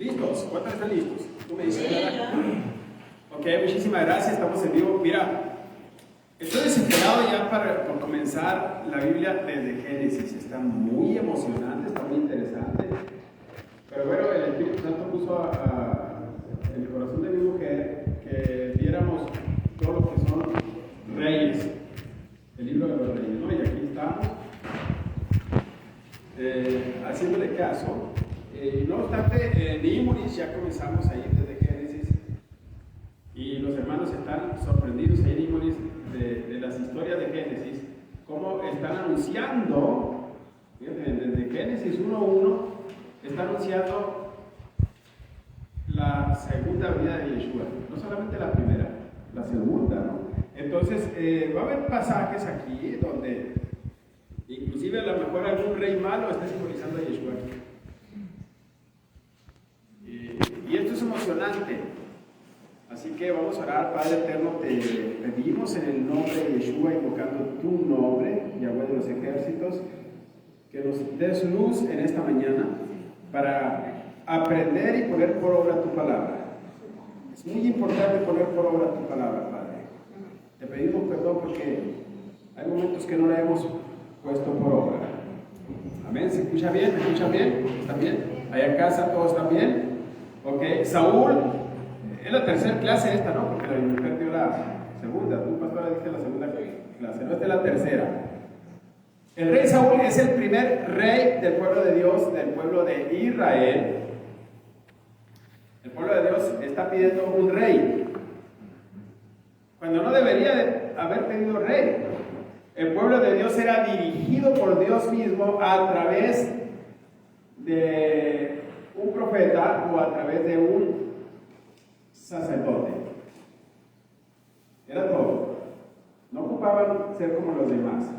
¿Listos? ¿Cuántos están listos? Tú me dices. Sí, Ok, muchísimas gracias, estamos en vivo. Mira, estoy desesperado ya por comenzar la Biblia desde Génesis. Está muy emocionante, está muy interesante. Pero bueno, el Espíritu Santo puso en el corazón de mi mujer que viéramos todo lo que son reyes, el libro de los reyes, ¿no? Y aquí estamos haciéndole caso. No obstante, en Imuris ya comenzamos ahí desde Génesis y los hermanos están sorprendidos ahí en Imuris de las historias de Génesis, cómo están anunciando, fíjate, desde Génesis 1:1 está anunciando la segunda venida de Yeshua, no solamente la primera, la segunda, ¿no? Entonces, va a haber pasajes aquí donde inclusive a lo mejor algún rey malo está simbolizando a Yeshua. Y esto es emocionante. Así que vamos a orar. Padre eterno, te pedimos en el nombre de Yeshua, invocando tu nombre, Yahweh de los ejércitos, que nos des luz en esta mañana para aprender y poner por obra tu palabra. Es muy importante poner por obra tu palabra, Padre. Te pedimos perdón porque hay momentos que no la hemos puesto por obra. Amén. ¿Se escucha bien? ¿Me escuchan bien? ¿Está bien? Allá en casa todos están bien. Ok. Saúl, es la tercera clase esta, ¿no? Porque la mujer dio la segunda. Tú, pastora, diste la segunda clase. No, esta es la tercera. El rey Saúl es el primer rey del pueblo de Dios, del pueblo de Israel. El pueblo de Dios está pidiendo un rey, cuando no debería de haber pedido rey. El pueblo de Dios era dirigido por Dios mismo a través de un profeta o a través de un sacerdote. Era todo. No ocupaban ser como los demás.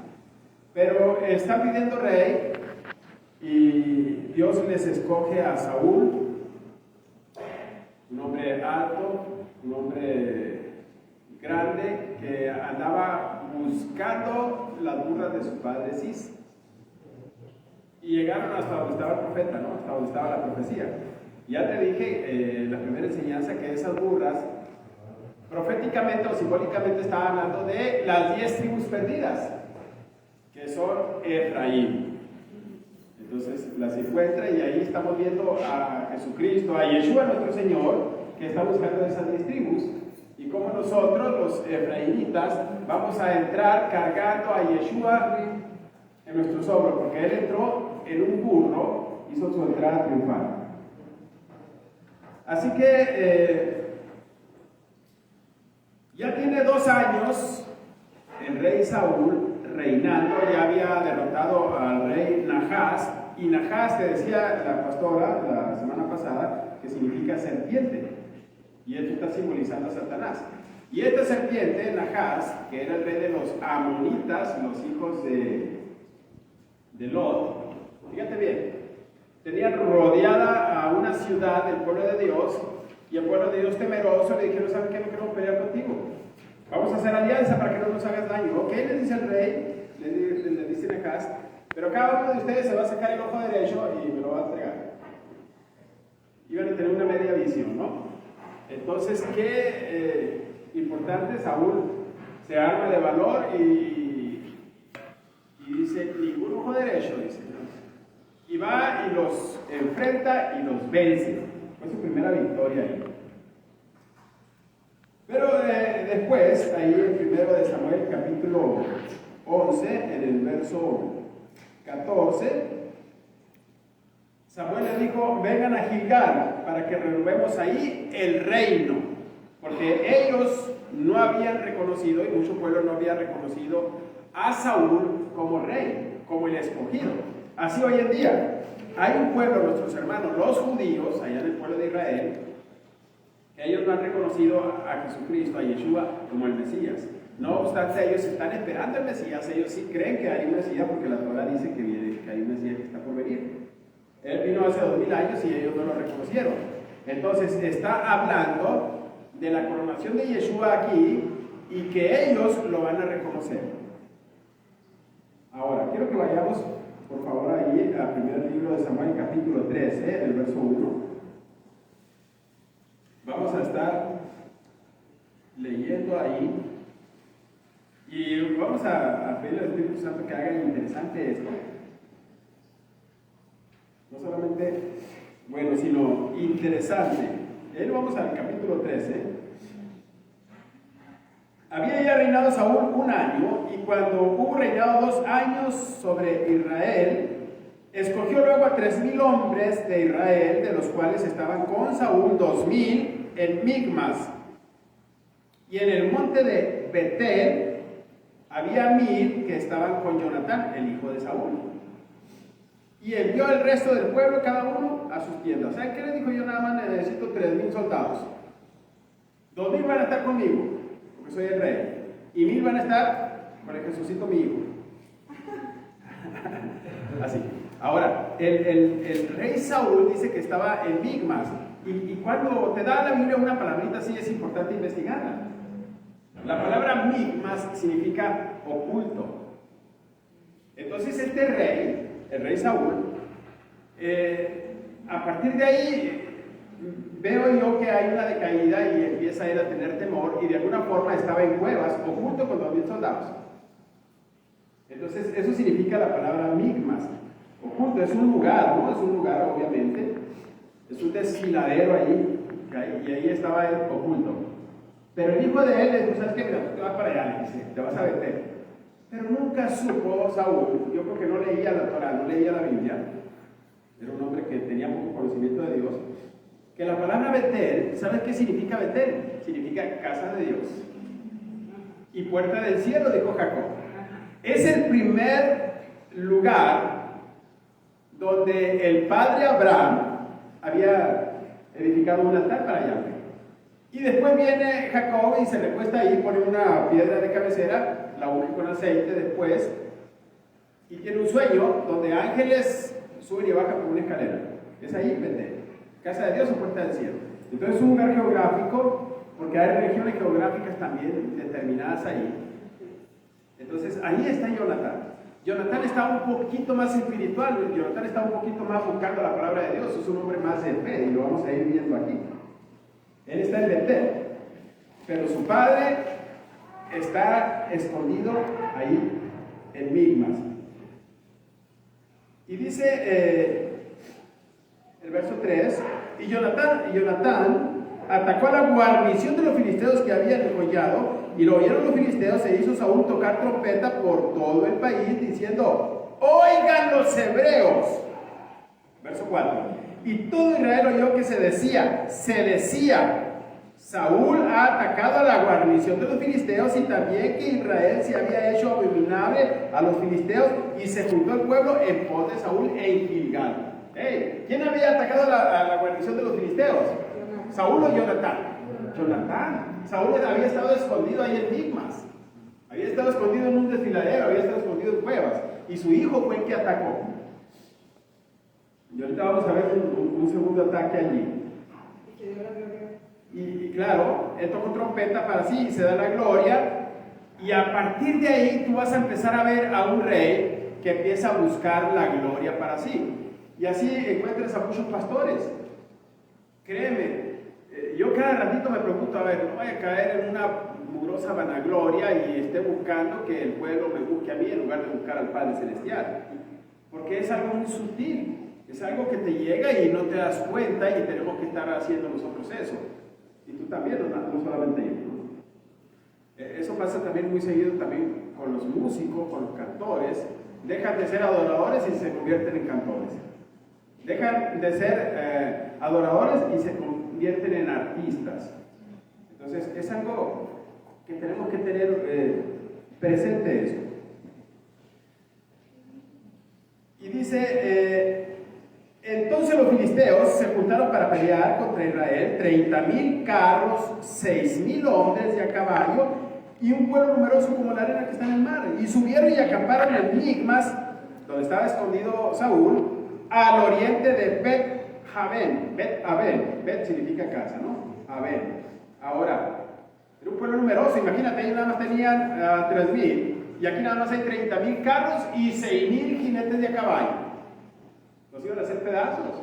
Pero está pidiendo rey y Dios les escoge a Saúl, un hombre alto, un hombre grande que andaba buscando las burras de su padre Cis. Y llegaron hasta donde estaba el profeta, ¿no? Hasta donde estaba la profecía. Ya te dije la primera enseñanza que esas burras proféticamente o simbólicamente estaban hablando de las 10 tribus perdidas, que son Efraín. Entonces las encuentra y ahí estamos viendo a Jesucristo, a Yeshua nuestro Señor, que está buscando esas 10 tribus. Y como nosotros, los efraínitas, vamos a entrar cargando a Yeshua en nuestros hombros, porque Él entró en un burro, hizo su entrada triunfal. Así que ya tiene 2 años el rey Saúl reinando, ya había derrotado al rey Nahás, y Nahás, te decía la pastora la semana pasada, que significa serpiente. Y esto está simbolizando a Satanás. Y esta serpiente, Nahás, que era el rey de los amonitas, los hijos de Lot, fíjate bien, tenía rodeada a una ciudad del pueblo de Dios, y el pueblo de Dios temeroso le dijeron: ¿sabes qué? No queremos pelear contigo. Vamos a hacer alianza para que no nos hagas daño. Ok, le dice el rey, le dice Nahás, pero cada uno de ustedes se va a sacar el ojo derecho y me lo va a entregar. Iban a tener una media visión, ¿no? Entonces, qué importante, Saúl se arma de valor y dice: ningún ojo derecho, dice. Y va y los enfrenta y los vence. Fue su primera victoria ahí. Pero después, ahí en 1 de Samuel, capítulo 11, en el verso 14, Samuel les dijo: vengan a Gilgal para que renovemos ahí el reino, porque ellos no habían reconocido, y mucho pueblo no había reconocido a Saúl como rey, como el escogido. Así hoy en día hay un pueblo, nuestros hermanos, los judíos, allá en el pueblo de Israel, que ellos no han reconocido a Jesucristo, a Yeshua, como el Mesías. No obstante, ellos están esperando el Mesías, ellos sí creen que hay un Mesías, porque la Torah dice que hay un Mesías que está por venir. Él vino hace 2000 años y ellos no lo reconocieron. Entonces está hablando de la coronación de Yeshua aquí y que ellos lo van a reconocer. Ahora, quiero que vayamos, por favor, ahí al primer libro de Samuel, capítulo 13, el verso 1. leyendo ahí. Y vamos a pedirle al Espíritu Santo que haga interesante esto. No solamente bueno, sino interesante. Vamos al capítulo 13. Había ya reinado Saúl 1 año, y cuando hubo reinado 2 años sobre Israel, escogió luego a 3,000 hombres de Israel, de los cuales estaban con Saúl 2,000 en Micmas. Y en el monte de Betel había 1,000 que estaban con Jonatán, el hijo de Saúl. Y envió el resto del pueblo, cada uno a sus tiendas. ¿Saben qué le dijo? Yo nada más necesito 3,000 soldados. 2,000 van a estar conmigo, porque soy el rey. Y 1,000 van a estar con el Jesucito mi hijo. Así. Ahora, el rey Saúl dice que estaba en Micmas. Y cuando te da la Biblia una palabrita así, es importante investigarla. La palabra Micmas significa oculto. Entonces este rey, el rey Saúl, a partir de ahí veo yo que hay una decaída y empieza a ir a tener temor, y de alguna forma estaba en cuevas, oculto con 2,000 soldados. Entonces eso significa la palabra Micmas. Oculto, es un lugar, ¿no? Es un lugar, obviamente, es un desfiladero ahí, y ahí estaba él oculto. Pero el hijo de él le dijo: ¿sabes qué? Mira, tú te vas para allá, le dice, te vas a Betel. Pero nunca supo Saúl, yo creo que no leía la Torah, no leía la Biblia, era un hombre que tenía poco conocimiento de Dios, que la palabra Betel, ¿sabes qué significa Betel? Significa casa de Dios y puerta del cielo, dijo Jacob. Es el primer lugar donde el padre Abraham había edificado un altar para Yahweh. Y después viene Jacob y se recuesta ahí, pone una piedra de cabecera, la unge con aceite después, y tiene un sueño donde ángeles suben y bajan por una escalera. Es ahí, Betel, casa de Dios o puerta del cielo. Entonces es un lugar geográfico, porque hay regiones geográficas también determinadas ahí. Entonces ahí está Jonatán. Jonatán está un poquito más espiritual, Jonatán está un poquito más buscando la palabra de Dios, es un hombre más de fe, y lo vamos a ir viendo aquí. Él está en Betel, pero su padre está escondido ahí en Micmas. Y dice el verso 3, y Jonatán atacó a la guarnición de los filisteos que habían degollado, y lo oyeron los filisteos, e hizo Saúl tocar trompeta por todo el país, diciendo: oigan los hebreos. Verso 4. Y todo Israel oyó que se decía, Saúl ha atacado a la guarnición de los filisteos, y también que Israel se había hecho abominable a los filisteos, y se juntó el pueblo en pos de Saúl en Gilgal. Hey, ¿quién había atacado a la guarnición de los filisteos? ¿Saúl o Jonatán? Jonatán. Saúl había estado escondido ahí en Micmas, había estado escondido en un desfiladero, había estado escondido en cuevas, y su hijo fue el que atacó. Y ahorita vamos a ver un segundo ataque allí. Y claro, él tocó trompeta para sí, y se da la gloria, y a partir de ahí tú vas a empezar a ver a un rey que empieza a buscar la gloria para sí. Y así encuentras a muchos pastores. Créeme, yo cada ratito me pregunto, a ver, no voy a caer en una mugrosa vanagloria y esté buscando que el pueblo me busque a mí en lugar de buscar al Padre Celestial. Porque es algo muy sutil. Es algo que te llega y no te das cuenta, y tenemos que estar haciendo nosotros eso. Y tú también, no solamente yo, ¿no? Eso pasa también muy seguido también con los músicos, con los cantores. Dejan de ser adoradores y se convierten en cantores. Dejan de ser adoradores y se convierten en artistas. Entonces es algo que tenemos que tener presente eso. Y dice... entonces los filisteos se juntaron para pelear contra Israel, 30,000 carros, 6,000 hombres de a caballo, y un pueblo numeroso como la arena que está en el mar. Y subieron y acamparon en Micmas, donde estaba escondido Saúl, al oriente de Bet-Aven. Bet significa casa, ¿no? Aven. Ahora, era un pueblo numeroso, imagínate, ellos nada más tenían 3,000, y aquí nada más hay 30,000 carros y 6,000 jinetes de a caballo. Los iban a hacer pedazos.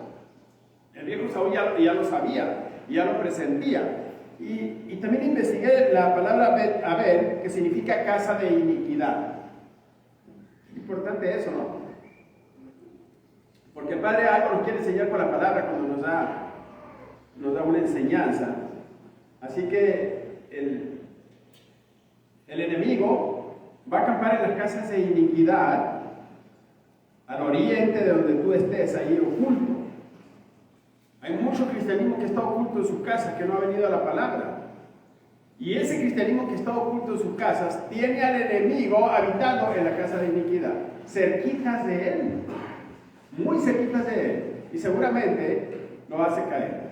El viejo Saúl ya lo sabía, ya lo presentía. Y también investigué investigué la palabra Abel, que significa casa de iniquidad. Importante eso, ¿no? Porque el Padre algo nos quiere enseñar con la palabra cuando nos da una enseñanza. Así que el enemigo va a acampar en las casas de iniquidad al oriente de donde tú estés, ahí oculto. Hay mucho cristianismo que está oculto en sus casas, que no ha venido a la palabra. Y ese cristianismo que está oculto en sus casas tiene al enemigo habitando en la casa de iniquidad, cerquitas de él, muy cerquitas de él, y seguramente lo hace caer.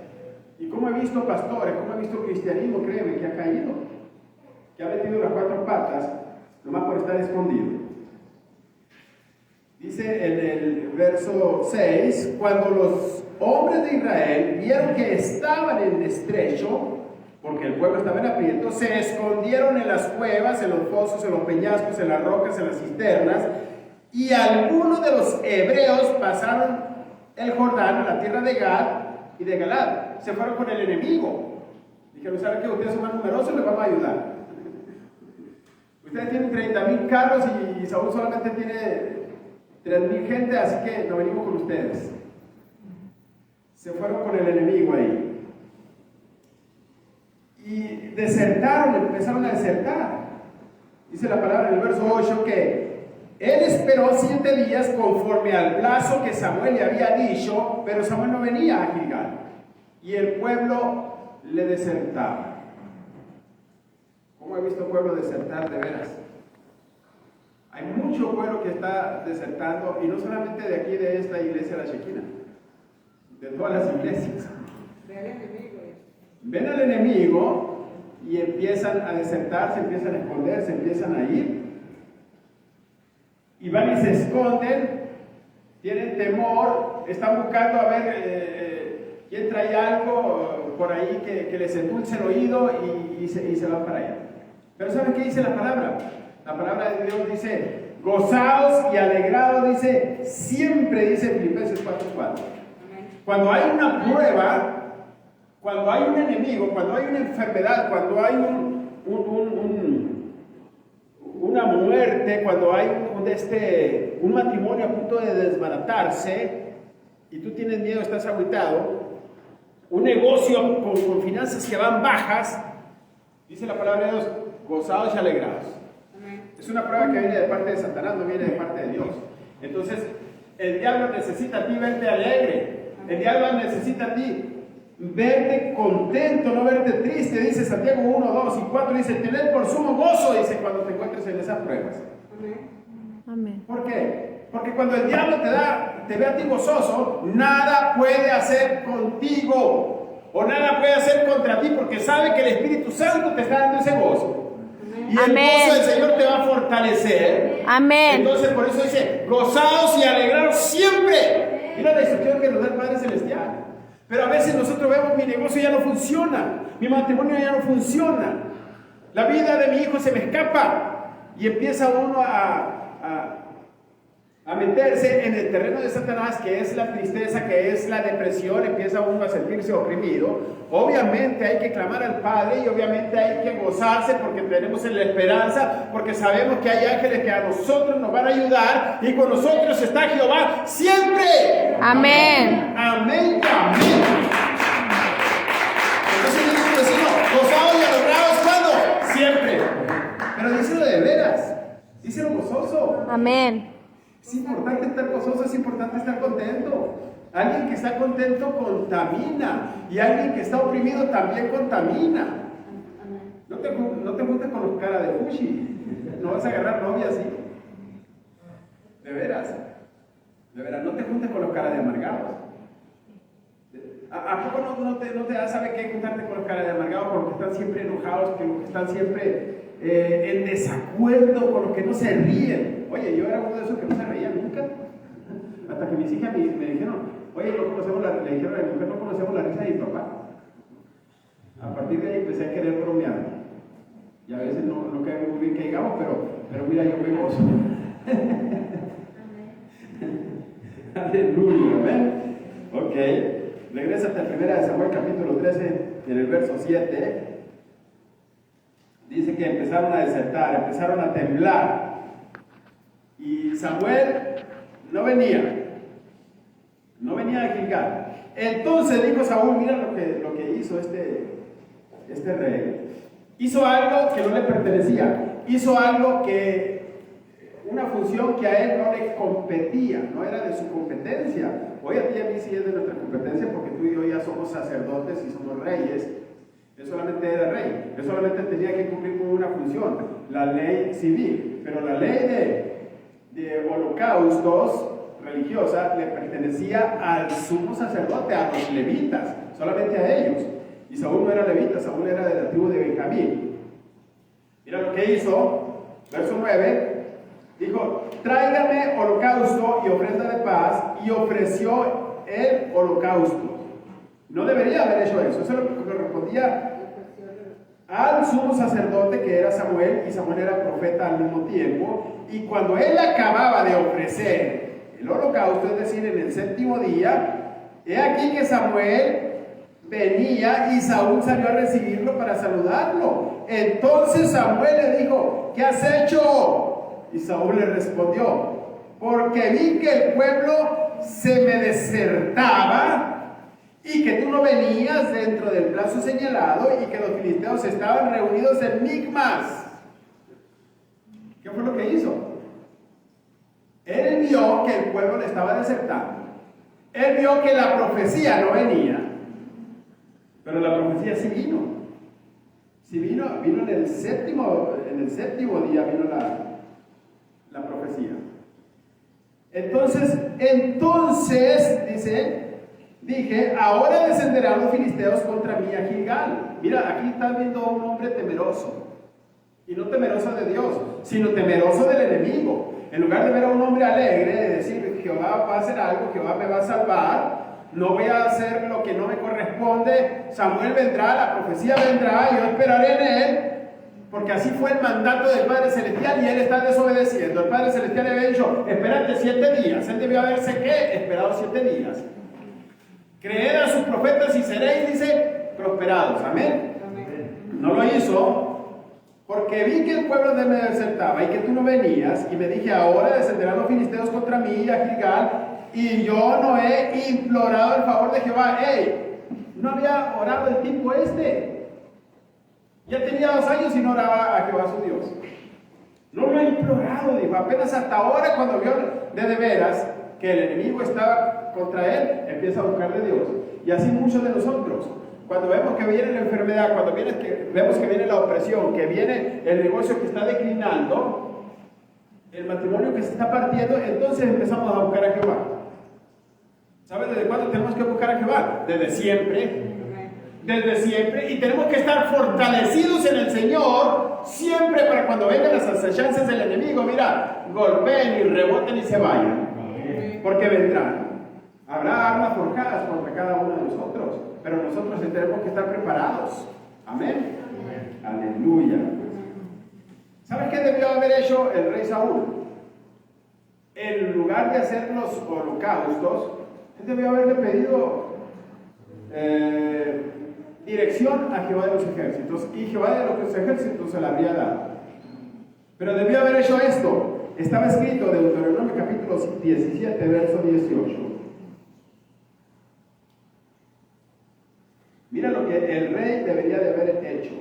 Y como he visto pastores, como he visto cristianismo, créeme, que ha caído, que ha metido las cuatro patas, nomás por estar escondido. Dice en el verso 6, cuando los hombres de Israel vieron que estaban en estrecho, porque el pueblo estaba en aprieto, se escondieron en las cuevas, en los fosos, en los peñascos, en las rocas, en las cisternas, y algunos de los hebreos pasaron el Jordán a la tierra de Gad y de Galad. Se fueron con el enemigo. Dijeron, ¿saben qué? Ustedes son más numerosos, les vamos a ayudar. Ustedes tienen 30,000 carros y Saúl solamente tiene 3,000 gente, así que nos venimos con ustedes. Se fueron con el enemigo ahí. Y desertaron, empezaron a desertar. Dice la palabra en el verso 8 que él esperó 7 días conforme al plazo que Samuel le había dicho, pero Samuel no venía a Gilgal. Y el pueblo le desertaba. ¿Cómo he visto pueblo desertar de veras? Hay mucho pueblo que está desertando, y no solamente de aquí, de esta iglesia de la Shekinah, de todas las iglesias. Ven al enemigo y empiezan a desertar, se empiezan a esconder, se empiezan a ir, y van y se esconden, tienen temor, están buscando a ver quién trae algo por ahí que les endulce el oído, y se van para allá. Pero ¿saben qué dice la palabra? La palabra de Dios dice, gozaos y alegraos, dice, siempre, dice Filipenses 4:4. Cuando hay una prueba, cuando hay un enemigo, cuando hay una enfermedad, cuando hay una muerte, cuando hay un matrimonio a punto de desbaratarse, y tú tienes miedo, estás agüitado, un negocio con finanzas que van bajas, dice la palabra de Dios, gozaos y alegraos. Es una prueba que viene de parte de Satanás, no viene de parte de Dios. Entonces, el diablo necesita a ti verte alegre. El diablo necesita a ti verte contento, no verte triste. Dice Santiago 1, 2 y 4, dice, tened por sumo gozo, dice, cuando te encuentres en esas pruebas. Amén. ¿Por qué? Porque cuando el diablo te ve a ti gozoso, nada puede hacer contigo, o nada puede hacer contra ti, porque sabe que el Espíritu Santo te está dando ese gozo. Y el gozo del Señor te va a fortalecer. Amén. Entonces por eso dice, gozaos y alegraos siempre. Mira la instrucción que nos da el Padre Celestial. Pero a veces nosotros vemos, mi negocio ya no funciona, mi matrimonio ya no funciona, la vida de mi hijo se me escapa, y empieza uno a meterse en el terreno de Satanás, que es la tristeza, que es la depresión, empieza uno a sentirse oprimido. Obviamente hay que clamar al Padre, y obviamente hay que gozarse, porque tenemos la esperanza, porque sabemos que hay ángeles que a nosotros nos van a ayudar, y con nosotros está Jehová siempre. Amén. Amén. Amén. Entonces dice el vecino, gozaos y alegraos, ¿cuándo? Siempre. Pero díselo de veras, díselo gozoso. Amén. Es importante estar gozoso, es importante estar contento. Alguien que está contento contamina, y alguien que está oprimido también contamina. No te juntes con los cara de fushi. No vas a agarrar novia así. De veras, no te juntes con los cara de amargados. ¿A poco no te da, sabe qué, juntarte con los cara de amargados? Con los que están siempre enojados, con los que están siempre en desacuerdo, con los que no se ríen. Oye, yo era uno de esos que no se reía nunca. Hasta que mis hijas me dijeron, oye, le dijeron a mi mujer, no conocemos la risa de mi papá. A partir de ahí empecé a querer bromear. Y a veces no cae muy bien que digamos, pero mira, yo me gozo. Aleluya, ¿ven? Ok, regresa hasta 1 Samuel capítulo 13, en el verso 7. que empezaron a desertar, empezaron a temblar. Y Samuel no venía a Gilgal. Entonces dijo Saúl, mira lo que hizo este rey. Hizo algo que no le pertenecía. Hizo algo una función que a él no le competía, no era de su competencia. Hoy a ti y a mí sí es de nuestra competencia, porque tú y yo ya somos sacerdotes y somos reyes. Él solamente era rey, él solamente tenía que cumplir con una función, la ley civil. Pero la ley de holocaustos religiosa le pertenecía al sumo sacerdote, a los levitas, solamente a ellos. Y Saúl no era levita, Saúl era de la tribu de Benjamín. Mira lo que hizo, verso 9, dijo, tráigame holocausto y ofrenda de paz, y ofreció el holocausto. No debería haber hecho eso, eso es lo que correspondía al sumo sacerdote, que era Samuel, y Samuel era profeta al mismo tiempo. Y cuando él acababa de ofrecer el holocausto, es decir, en el séptimo día, he aquí que Samuel venía y Saúl salió a recibirlo para saludarlo. Entonces Samuel le dijo, ¿qué has hecho? Y Saúl le respondió, porque vi que el pueblo se me desertaba y que tú no venías dentro del plazo señalado y que los filisteos estaban reunidos en Micmas. ¿Qué fue lo que hizo? Él vio que el pueblo le estaba desertando. Él vio que la profecía no venía, pero la profecía sí vino. Sí vino en el séptimo día vino la profecía. Entonces dije, ahora descenderán los filisteos contra mí a Gilgal. Mira, aquí estás viendo a un hombre temeroso. Y no temeroso de Dios, sino temeroso del enemigo. En lugar de ver a un hombre alegre, de decir, Jehová va a hacer algo, Jehová me va a salvar, no voy a hacer lo que no me corresponde, Samuel vendrá, la profecía vendrá, yo esperaré en él, porque así fue el mandato del Padre Celestial y él está desobedeciendo. El Padre Celestial le había dicho, espérate 7 días, él debió haberse esperado 7 días. Creed a sus profetas y seréis, dice, prosperados. Amén. No lo hizo. Porque vi que el pueblo me desertaba y que tú no venías, y me dije, ahora descenderán los filisteos contra mí a Gilgal, y yo no he implorado el favor de Jehová. No había orado el tipo ya tenía 2 años y no oraba a Jehová su Dios. No lo he implorado, dijo, apenas hasta ahora, cuando vio de veras que el enemigo estaba contra él, empieza a buscar de Dios. Y así muchos de nosotros, cuando vemos que viene la enfermedad, cuando vemos que viene la opresión, que viene el negocio que está declinando, el matrimonio que se está partiendo, entonces empezamos a buscar a Jehová. ¿Sabes desde cuándo tenemos que buscar a Jehová? Desde siempre. Desde siempre. Y tenemos que estar fortalecidos en el Señor siempre, para cuando vengan las acechanzas del enemigo, mira, golpeen y reboten y se vayan. Porque vendrán. Habrá armas forjadas contra cada uno de nosotros, pero nosotros tenemos que estar preparados. Amén. Aleluya. ¿Sabes qué debió haber hecho el rey Saúl? En lugar de hacer los holocaustos, él debió haberle pedido dirección a Jehová de los ejércitos, y Jehová de los ejércitos se la habría dado. Pero debió haber hecho esto. Estaba escrito en Deuteronomio capítulo 17, verso 18. Mira lo que el rey debería de haber hecho.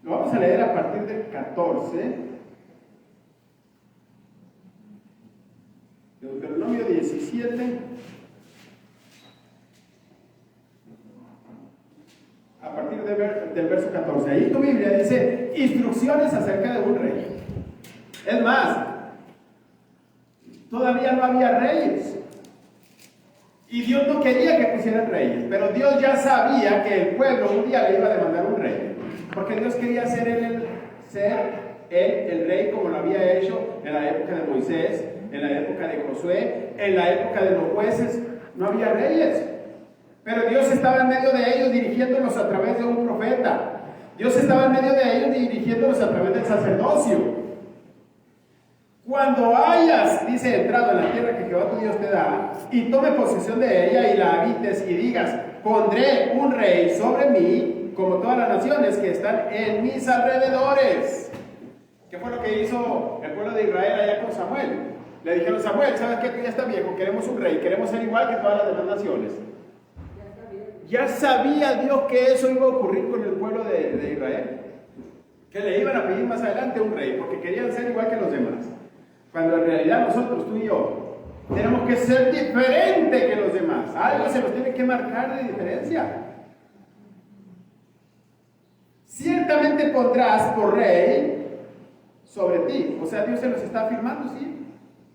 Lo vamos a leer a partir del 14. Deuteronomio 17. A partir del verso 14. Ahí tu Biblia dice instrucciones acerca de un rey. Es más, todavía no había reyes. Y Dios no quería que pusieran reyes, pero Dios ya sabía que el pueblo un día le iba a demandar un rey, porque Dios quería ser el rey como lo había hecho en la época de Moisés, en la época de Josué, en la época de los jueces. No había reyes, pero Dios estaba en medio de ellos dirigiéndolos a través de un profeta. Dios estaba en medio de ellos dirigiéndolos a través del sacerdocio. Cuando hayas, dice, entrado en la tierra que Jehová tu Dios te da, y tome posesión de ella y la habites, y digas, pondré un rey sobre mí, como todas las naciones que están en mis alrededores. ¿Qué fue lo que hizo el pueblo de Israel allá con Samuel? Le dijeron: Samuel, ¿sabes qué? Tú ya estás viejo, queremos un rey, queremos ser igual que todas las demás naciones. Ya sabía Dios que eso iba a ocurrir con el pueblo de Israel, que le iban a pedir más adelante un rey, porque querían ser igual que los demás. Cuando en realidad nosotros, tú y yo, tenemos que ser diferente que los demás. Algo se nos tiene que marcar de diferencia. Ciertamente pondrás por rey sobre ti. O sea, Dios se los está afirmando, ¿sí?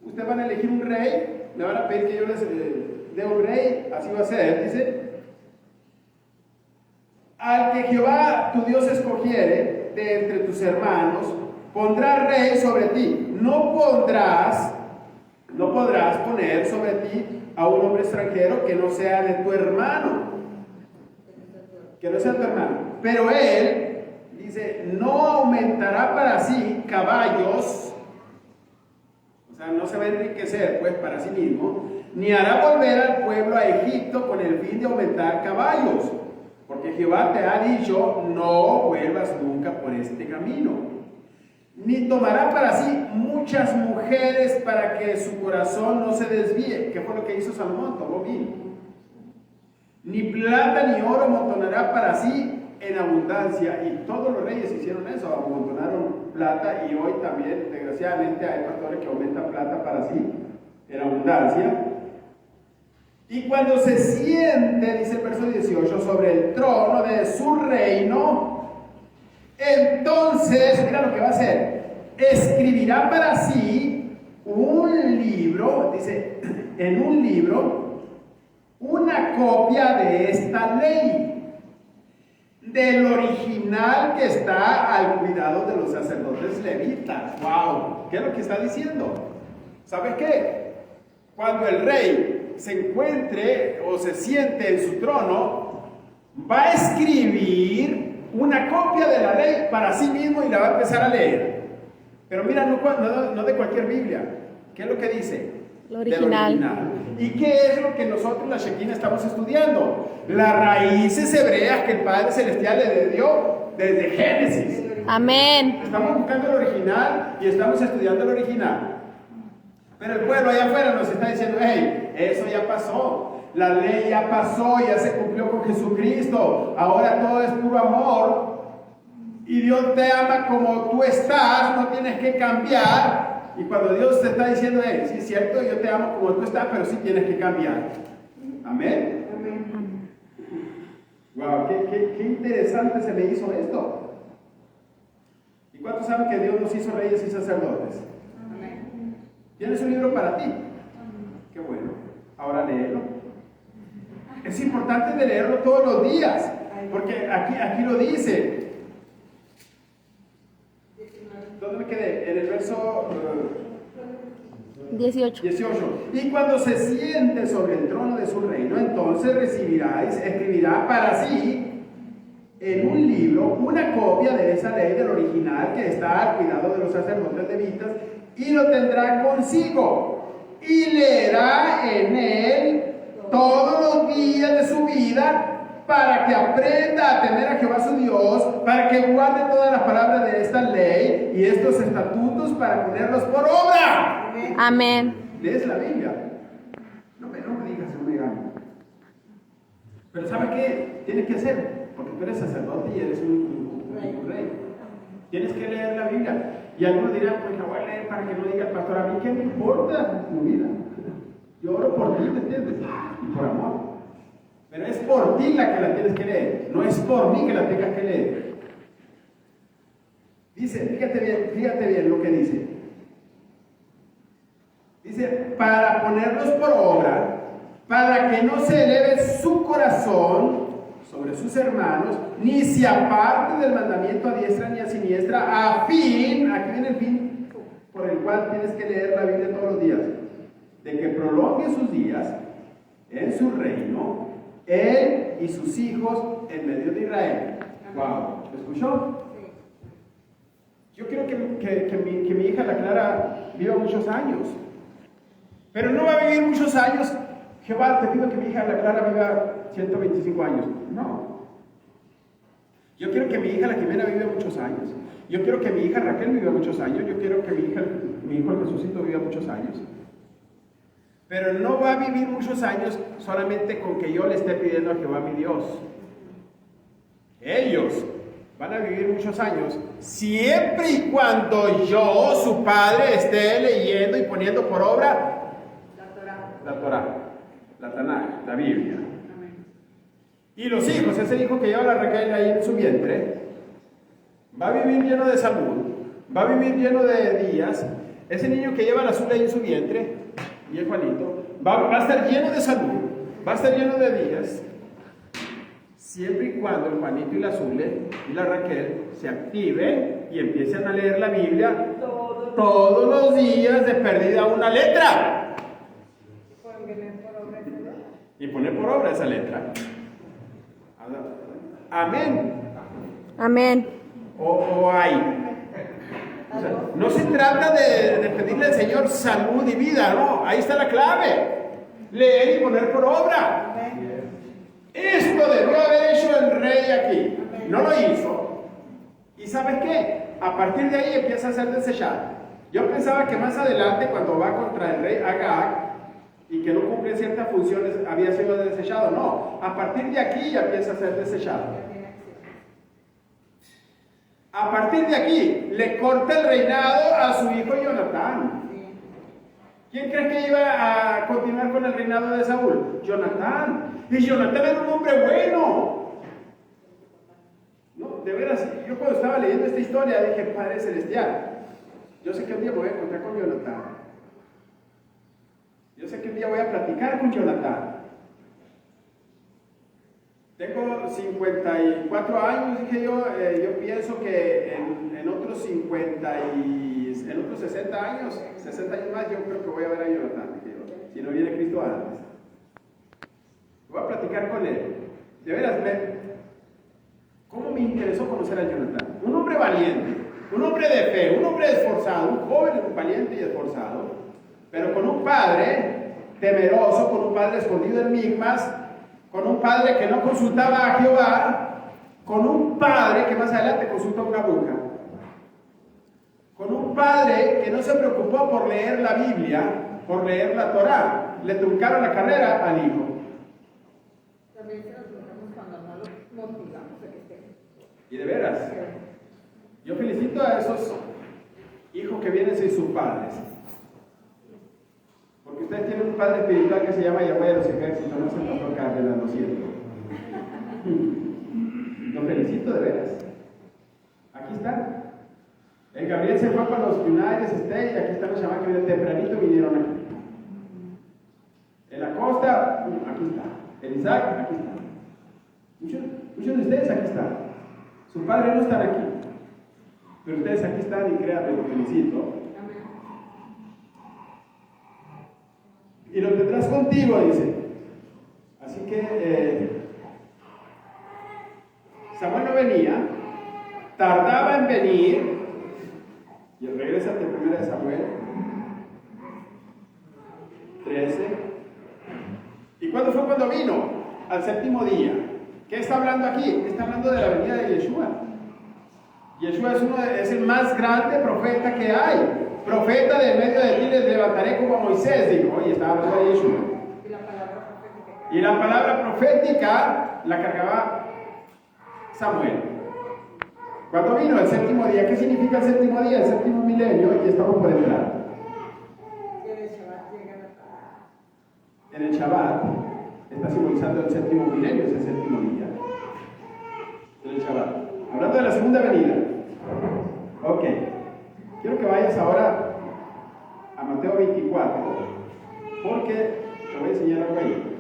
Ustedes van a elegir un rey, me van a pedir que yo les dé un rey, así va a ser, dice. Al que Jehová tu Dios escogiere de entre tus hermanos, pondrá rey sobre ti. No podrás poner sobre ti a un hombre extranjero que no sea de tu hermano. Que no sea tu hermano. Pero él, dice, no aumentará para sí caballos. O sea, no se va a enriquecer pues para sí mismo, ni hará volver al pueblo a Egipto con el fin de aumentar caballos. Porque Jehová te ha dicho: no vuelvas nunca por este camino. Ni tomará para sí muchas mujeres para que su corazón no se desvíe. ¿Qué fue lo que hizo Salomón? Tomó vino. Ni plata ni oro amontonará para sí en abundancia. Y todos los reyes hicieron eso, amontonaron plata. Y hoy también, desgraciadamente, hay pastores que aumentan plata para sí en abundancia. Y cuando se siente, dice el verso 18, sobre el trono de su reino, entonces, mira lo que va a hacer: escribirá para sí un libro, dice, en un libro, una copia de esta ley, del original que está al cuidado de los sacerdotes levitas. ¡Wow! ¿Qué es lo que está diciendo? ¿Sabes qué? Cuando el rey se encuentre o se siente en su trono, va a escribir una copia de la ley para sí mismo y la va a empezar a leer. Pero mira, no de cualquier Biblia. ¿Qué es lo que dice? Lo original. ¿Y qué es lo que nosotros, la Shekinah, estamos estudiando? Las raíces hebreas que el Padre Celestial le dio desde Génesis. Amén. Estamos buscando el original y estamos estudiando el original. Pero el pueblo allá afuera nos está diciendo: hey, eso ya pasó, la ley ya pasó, ya se cumplió con Jesucristo, ahora todo es puro amor, y Dios te ama como tú estás, no tienes que cambiar. Y cuando Dios te está diciendo: hey, sí es cierto, yo te amo como tú estás, pero sí tienes que cambiar. Amén. Amén. Wow, qué interesante se me hizo esto. ¿Y cuántos saben que Dios nos hizo reyes y sacerdotes? ¿Tienes un libro para ti? Qué bueno. Ahora léelo. Es importante de leerlo todos los días, porque aquí lo dice. ¿Dónde me quedé? En el verso 18. Y cuando se siente sobre el trono de su reino, entonces escribirá para sí en un libro una copia de esa ley del original que está al cuidado de los sacerdotes levitas, y lo tendrá consigo y leerá en él todos los días de su vida, para que aprenda a temer a Jehová su Dios, para que guarde todas las palabras de esta ley y estos estatutos para ponerlos por obra. Amén. ¿Lees la Biblia? No me digas, no me gano. Pero ¿sabes qué tienes que hacer? Porque tú eres sacerdote y eres un rey. Tienes que leer la Biblia. Y algunos dirán: pues la voy a leer para que no diga el pastor, a mí qué me importa mi vida. Yo oro por ti, ¿me entiendes? Y por amor. Pero es por ti la que la tienes que leer, no es por mí que la tengas que leer. Dice, fíjate bien lo que dice. Dice: para ponerlos por obra, para que no se eleve su corazón sobre sus hermanos, ni se aparte del mandamiento a diestra ni a siniestra, a fin, aquí viene el fin por el cual tienes que leer la Biblia todos los días, de que prolongue sus días en su reino, él y sus hijos en medio de Israel. Wow, ¿lo escuchó? Yo quiero que mi hija, la Clara, viva muchos años, pero no va a vivir muchos años. Jehová, te pido que mi hija, la Clara, viva 125 años. No. Yo quiero que mi hija, la Jimena, viva muchos años. Yo quiero que mi hija Raquel viva muchos años. Yo quiero que mi hijo el Jesucito viva muchos años. Pero no va a vivir muchos años solamente con que yo le esté pidiendo a Jehová mi Dios. Ellos van a vivir muchos años siempre y cuando yo, su padre, esté leyendo y poniendo por obra la Torá, la Tanaj, la Biblia. Y los hijos, ese hijo que lleva la Raquel ahí en su vientre, va a vivir lleno de salud, va a vivir lleno de días. Ese niño que lleva la Azul ahí en su vientre, y el Juanito, va a estar lleno de salud, va a estar lleno de días, siempre y cuando el Juanito y la Azule y la Raquel se activen y empiecen a leer la Biblia todos los días de perdida una letra. Y poner por obra esa letra. Amén. Amén. O hay. O sea, no se trata de pedirle al Señor salud y vida, no. Ahí está la clave. Leer y poner por obra. Esto debió haber hecho el rey aquí. No lo hizo. ¿Y sabes qué? A partir de ahí empieza a ser desechado. Yo pensaba que más adelante, cuando va contra el rey Agag, y que no cumple ciertas funciones, había sido desechado. No, a partir de aquí ya empieza a ser desechado. A partir de aquí, le corta el reinado a su hijo Jonatán. ¿Quién cree que iba a continuar con el reinado de Saúl? Jonatán. Y Jonatán era un hombre bueno. No, de veras, yo cuando estaba leyendo esta historia dije, Padre Celestial, yo sé que un día me voy a encontrar con Jonatán. Yo sé que un día voy a platicar con Jonatán. Tengo 54 años, dije yo pienso que en otros 60 años, 60 años más, yo creo que voy a ver a Jonatán, dije yo, si no viene Cristo antes. Voy a platicar con él. De veras, ¿cómo me interesó conocer a Jonatán? Un hombre valiente, un hombre de fe, un hombre esforzado, un joven valiente y esforzado, pero con un padre temeroso, con un padre escondido en Migmas, con un padre que no consultaba a Jehová, con un padre que más adelante consultó a una bruja, con un padre que no se preocupó por leer la Biblia, por leer la Torá. Le truncaron la carrera al hijo. También se nos truncamos cuando no lo motivamos a que esté. Y de veras, yo felicito a esos hijos que vienen sin sus padres. Porque ustedes tienen un padre espiritual que se llama Yahweh de los ejércitos, no se nos toca de lo siento. Los felicito de veras. Aquí está. El Gabriel se fue con los United States y aquí están los chamanes que vienen tempranito, vinieron aquí. En la costa, aquí está. El Isaac, aquí está. Muchos de ustedes aquí están. Sus padres no están aquí. Pero ustedes aquí están y créanme, los felicito. Y lo tendrás contigo, dice. Así que Samuel no venía, tardaba en venir, y regresa de 1 Samuel 13. ¿Y cuándo fue cuando vino? Al 7º día. ¿Qué está hablando aquí? Está hablando de la venida de Yeshua. Yeshua es el más grande profeta que hay. Profeta de medio de ti les levantaré como a Moisés, dijo. Oye, estaba hablando de Yeshua. Y la palabra profética la cargaba Samuel. Cuando vino el 7º día, ¿qué significa el 7º día? El 7º milenio, y estamos por entrar. En el Shabbat está simbolizando el 7º milenio, es el 7º día. En el Shabbat. Hablando de la segunda venida. Ok. Quiero que vayas ahora a Mateo 24, porque te voy a enseñar algo ahí.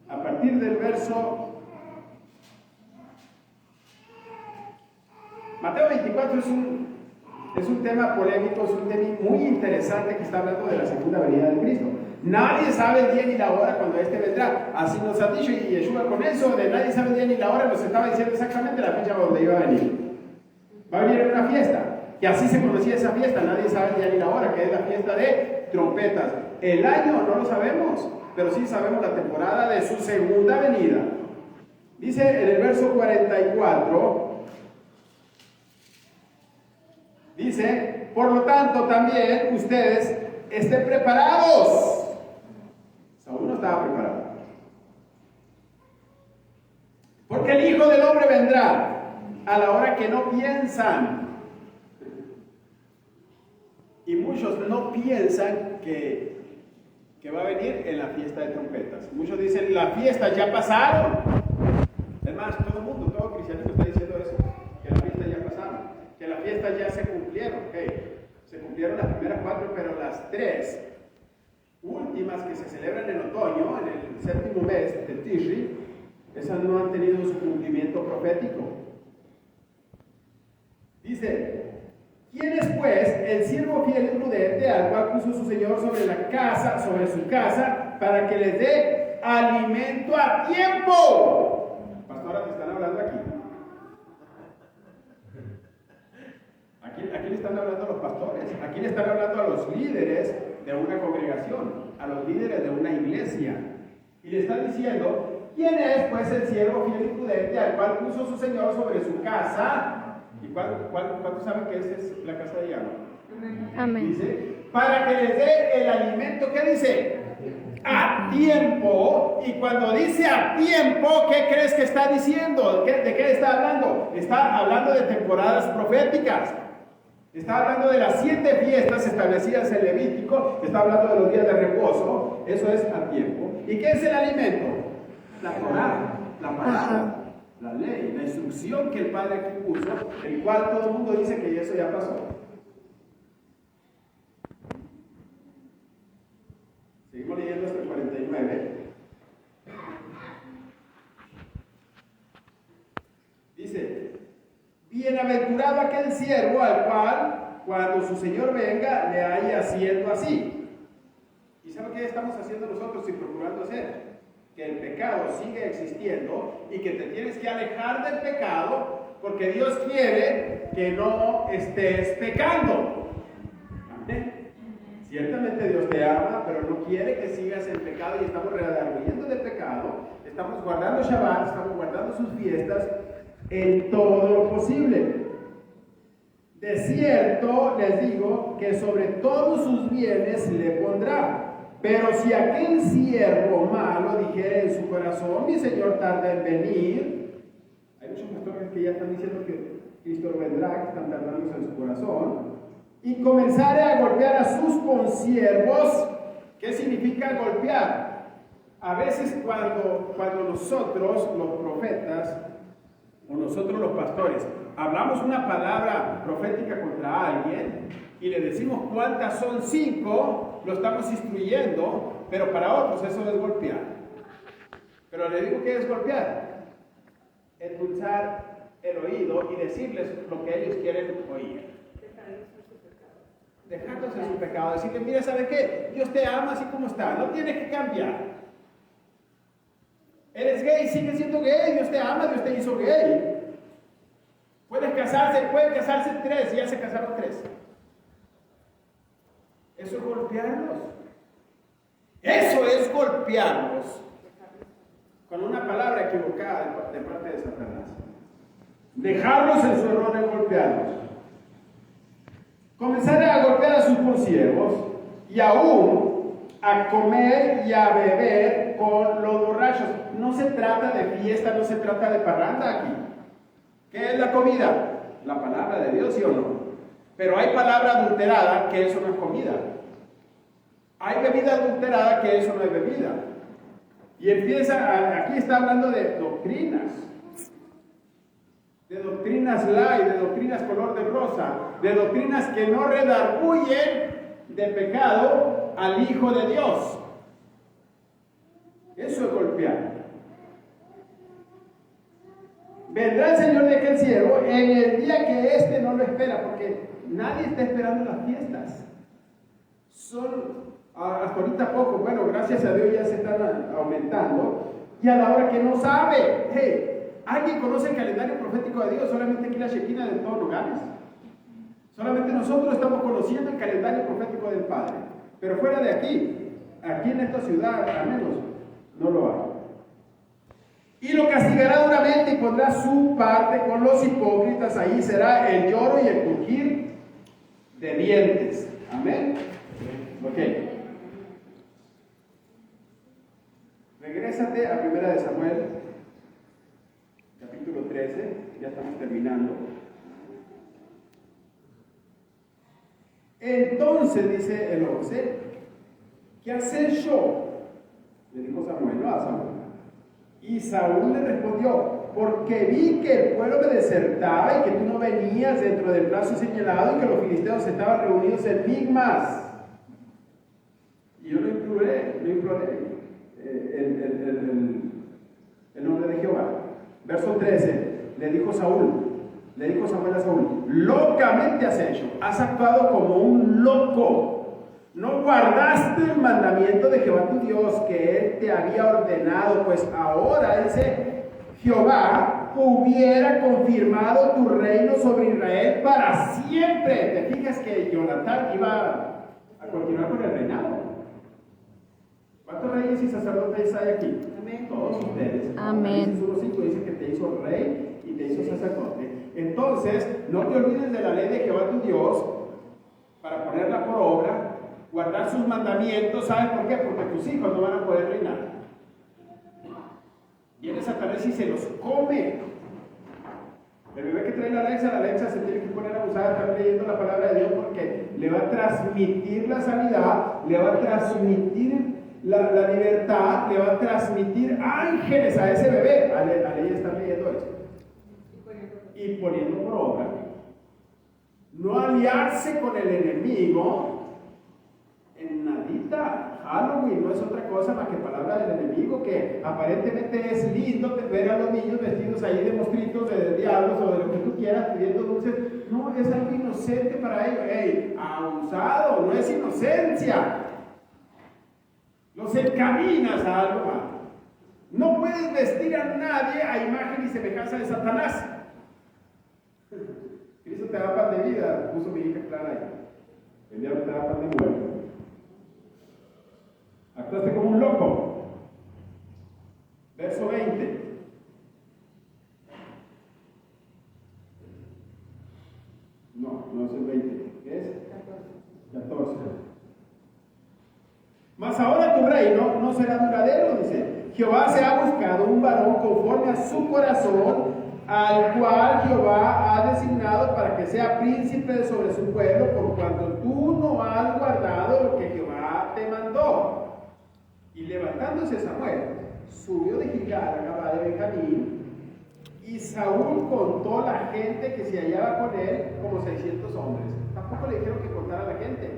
A partir del verso Mateo 24 es un tema polémico, es un tema muy interesante que está hablando de la segunda venida de Cristo. Nadie sabe el día ni la hora cuando este vendrá. Así nos ha dicho, y Yeshua con eso de nadie sabe el día ni la hora nos estaba diciendo exactamente la fecha donde iba a venir. Va a venir en una fiesta, y así se conocía esa fiesta. Nadie sabe el día ni la hora, que es la fiesta de trompetas. El año no lo sabemos, pero sí sabemos la temporada de su segunda venida. Dice en el verso 44, dice, por lo tanto también ustedes estén preparados. Saúl no estaba preparado. Porque el Hijo del Hombre vendrá a la hora que no piensan. Y muchos no piensan que va a venir en la fiesta de trompetas. Muchos dicen, la fiesta ya pasaron. Es más, todo cristiano está diciendo eso, que la fiesta ya pasaron, que la fiesta ya se cumplieron. Se cumplieron las primeras 4, pero las 3 últimas que se celebran en otoño, en el 7º mes de Tishri, esas no han tenido su cumplimiento profético. Dice, ¿quién es pues el siervo fiel y prudente al cual puso su Señor sobre su casa, para que les dé alimento a tiempo? Pastora, te están hablando aquí. Aquí le están hablando a los pastores, aquí le están hablando a los líderes de una congregación, a los líderes de una iglesia. Y le están diciendo, ¿quién es pues el siervo fiel y prudente al cual puso su Señor sobre su casa? ¿Y cuántos saben que esa es la casa de Yahweh? Amén. Dice, para que les dé el alimento, ¿qué dice? A tiempo. Y cuando dice a tiempo, ¿qué crees que está diciendo? ¿De qué está hablando? Está hablando de temporadas proféticas. Está hablando de las 7 fiestas establecidas en Levítico. Está hablando de los días de reposo. Eso es a tiempo. ¿Y qué es el alimento? La Torá, la palabra, la ley, la instrucción que el Padre aquí puso, el cual todo el mundo dice que eso ya pasó. Seguimos leyendo hasta el 49. Dice, bienaventurado aquel siervo al cual, cuando su Señor venga, le haya haciendo así. ¿Y sabe qué estamos haciendo nosotros y procurando hacer? Que el pecado sigue existiendo y que te tienes que alejar del pecado, porque Dios quiere que no estés pecando. ¿Amén? Ciertamente Dios te ama, pero no quiere que sigas en pecado, y estamos redarguyendo del pecado, estamos guardando Shabbat, estamos guardando sus fiestas en todo lo posible. De cierto les digo que sobre todos sus bienes le pondrá. Pero si aquel siervo malo dijere en su corazón, mi Señor tarda en venir, hay muchos pastores que ya están diciendo que Cristo vendrá, que están tardando en su corazón, y comenzare a golpear a sus consiervos. ¿Qué significa golpear? A veces cuando nosotros, los profetas, o nosotros los pastores, hablamos una palabra profética contra alguien y le decimos cuántas son 5, lo estamos instruyendo, pero para otros eso es golpear. Pero le digo que es golpear, endulzar el oído y decirles lo que ellos quieren oír. Dejarlos en su pecado, decirle, mira, ¿sabe qué? Dios te ama así como está, no tienes que cambiar. Eres gay, sigue siendo gay, Dios te ama, Dios te hizo gay. Pueden casarse 3, ya se casaron 3. Eso es golpearlos. Eso es golpearlos con una palabra equivocada de parte de Satanás. Dejarlos en su error de golpearlos. Comenzar a golpear a sus consiervos y aún a comer y a beber con los borrachos. No se trata de fiesta, no se trata de parranda aquí. ¿Qué es la comida? La palabra de Dios, ¿sí o no? Pero hay palabra adulterada que eso no es comida. Hay bebida adulterada que eso no es bebida. Y aquí está hablando de doctrinas. De doctrinas light, de doctrinas color de rosa, de doctrinas que no redarguyen de pecado al Hijo de Dios. Eso es golpear. Vendrá el Señor de aquel siervo en el día que éste no lo espera, porque nadie está esperando las fiestas. Hasta ahorita poco, bueno, gracias a Dios ya se están aumentando, y a la hora que no sabe. ¿Alguien conoce el calendario profético de Dios? Solamente aquí la Shekinah de todos lugares. Solamente nosotros estamos conociendo el calendario profético del Padre. Pero fuera de aquí, Aquí en esta ciudad, al menos, no lo hay. Y lo castigará duramente y pondrá su parte con los hipócritas. Ahí será el lloro y el crujir de dientes. Amén. Ok. Regrésate a 1 de Samuel, capítulo 13. Ya estamos terminando. Entonces dice el 11: ¿qué has hecho? Le dijo Samuel, no a Saúl. Y Saúl le respondió: porque vi que el pueblo me desertaba y que tú no venías dentro del plazo señalado y que los filisteos estaban reunidos en Migmas. Y yo lo imploré el nombre de Jehová. Verso 13, le dijo Samuel a Saúl: locamente has hecho, has actuado como un loco. No guardaste el mandamiento de Jehová tu Dios que él te había ordenado, pues ahora dice: Jehová hubiera confirmado tu reino sobre Israel para siempre. ¿Te fijas que Jonatán iba a continuar con el reinado? ¿Cuántos reyes y sacerdotes hay aquí? Amén. Todos ustedes. Amén. Jesús 1:5 dice que te hizo rey y te hizo sacerdote. Entonces, no te olvides de la ley de Jehová tu Dios para ponerla por obra, guardar sus mandamientos. ¿Sabes por qué? Porque tus hijos no van a poder reinar. Viene Satanás y se los come. El bebé que trae la Alexa se tiene que poner a abusar, estar leyendo la palabra de Dios, porque le va a transmitir la sanidad, le va a transmitir la libertad, le va a transmitir ángeles a ese bebé. A ella está leyendo esto y poniendo por obra. No aliarse con el enemigo en nadita. Halloween no es otra cosa más que palabra del enemigo, que aparentemente es lindo ver a los niños vestidos ahí de monstruitos, de diablos o de lo que tú quieras, pidiendo dulces. No, es algo inocente para ellos. ¡Ey! Abusado, no es inocencia. Los encaminas a algo más. No puedes vestir a nadie a imagen y semejanza de Satanás. Cristo te da pan de vida, puso mi hija Clara ahí. El diablo te da pan de muerte. Actuaste como un loco. Verso 20. No es el 20. ¿Qué es? 14. Mas ahora tu reino no será duradero, dice. Jehová se ha buscado un varón conforme a su corazón, al cual Jehová ha designado para que sea príncipe sobre su pueblo, por cuanto tú no has guardado lo que Jehová te mandó. Y levantándose Samuel, subió de Gilgal a Gabá de Benjamín, y Saúl contó la gente que se hallaba con él, como 600 hombres. Tampoco le dijeron que contara a la gente.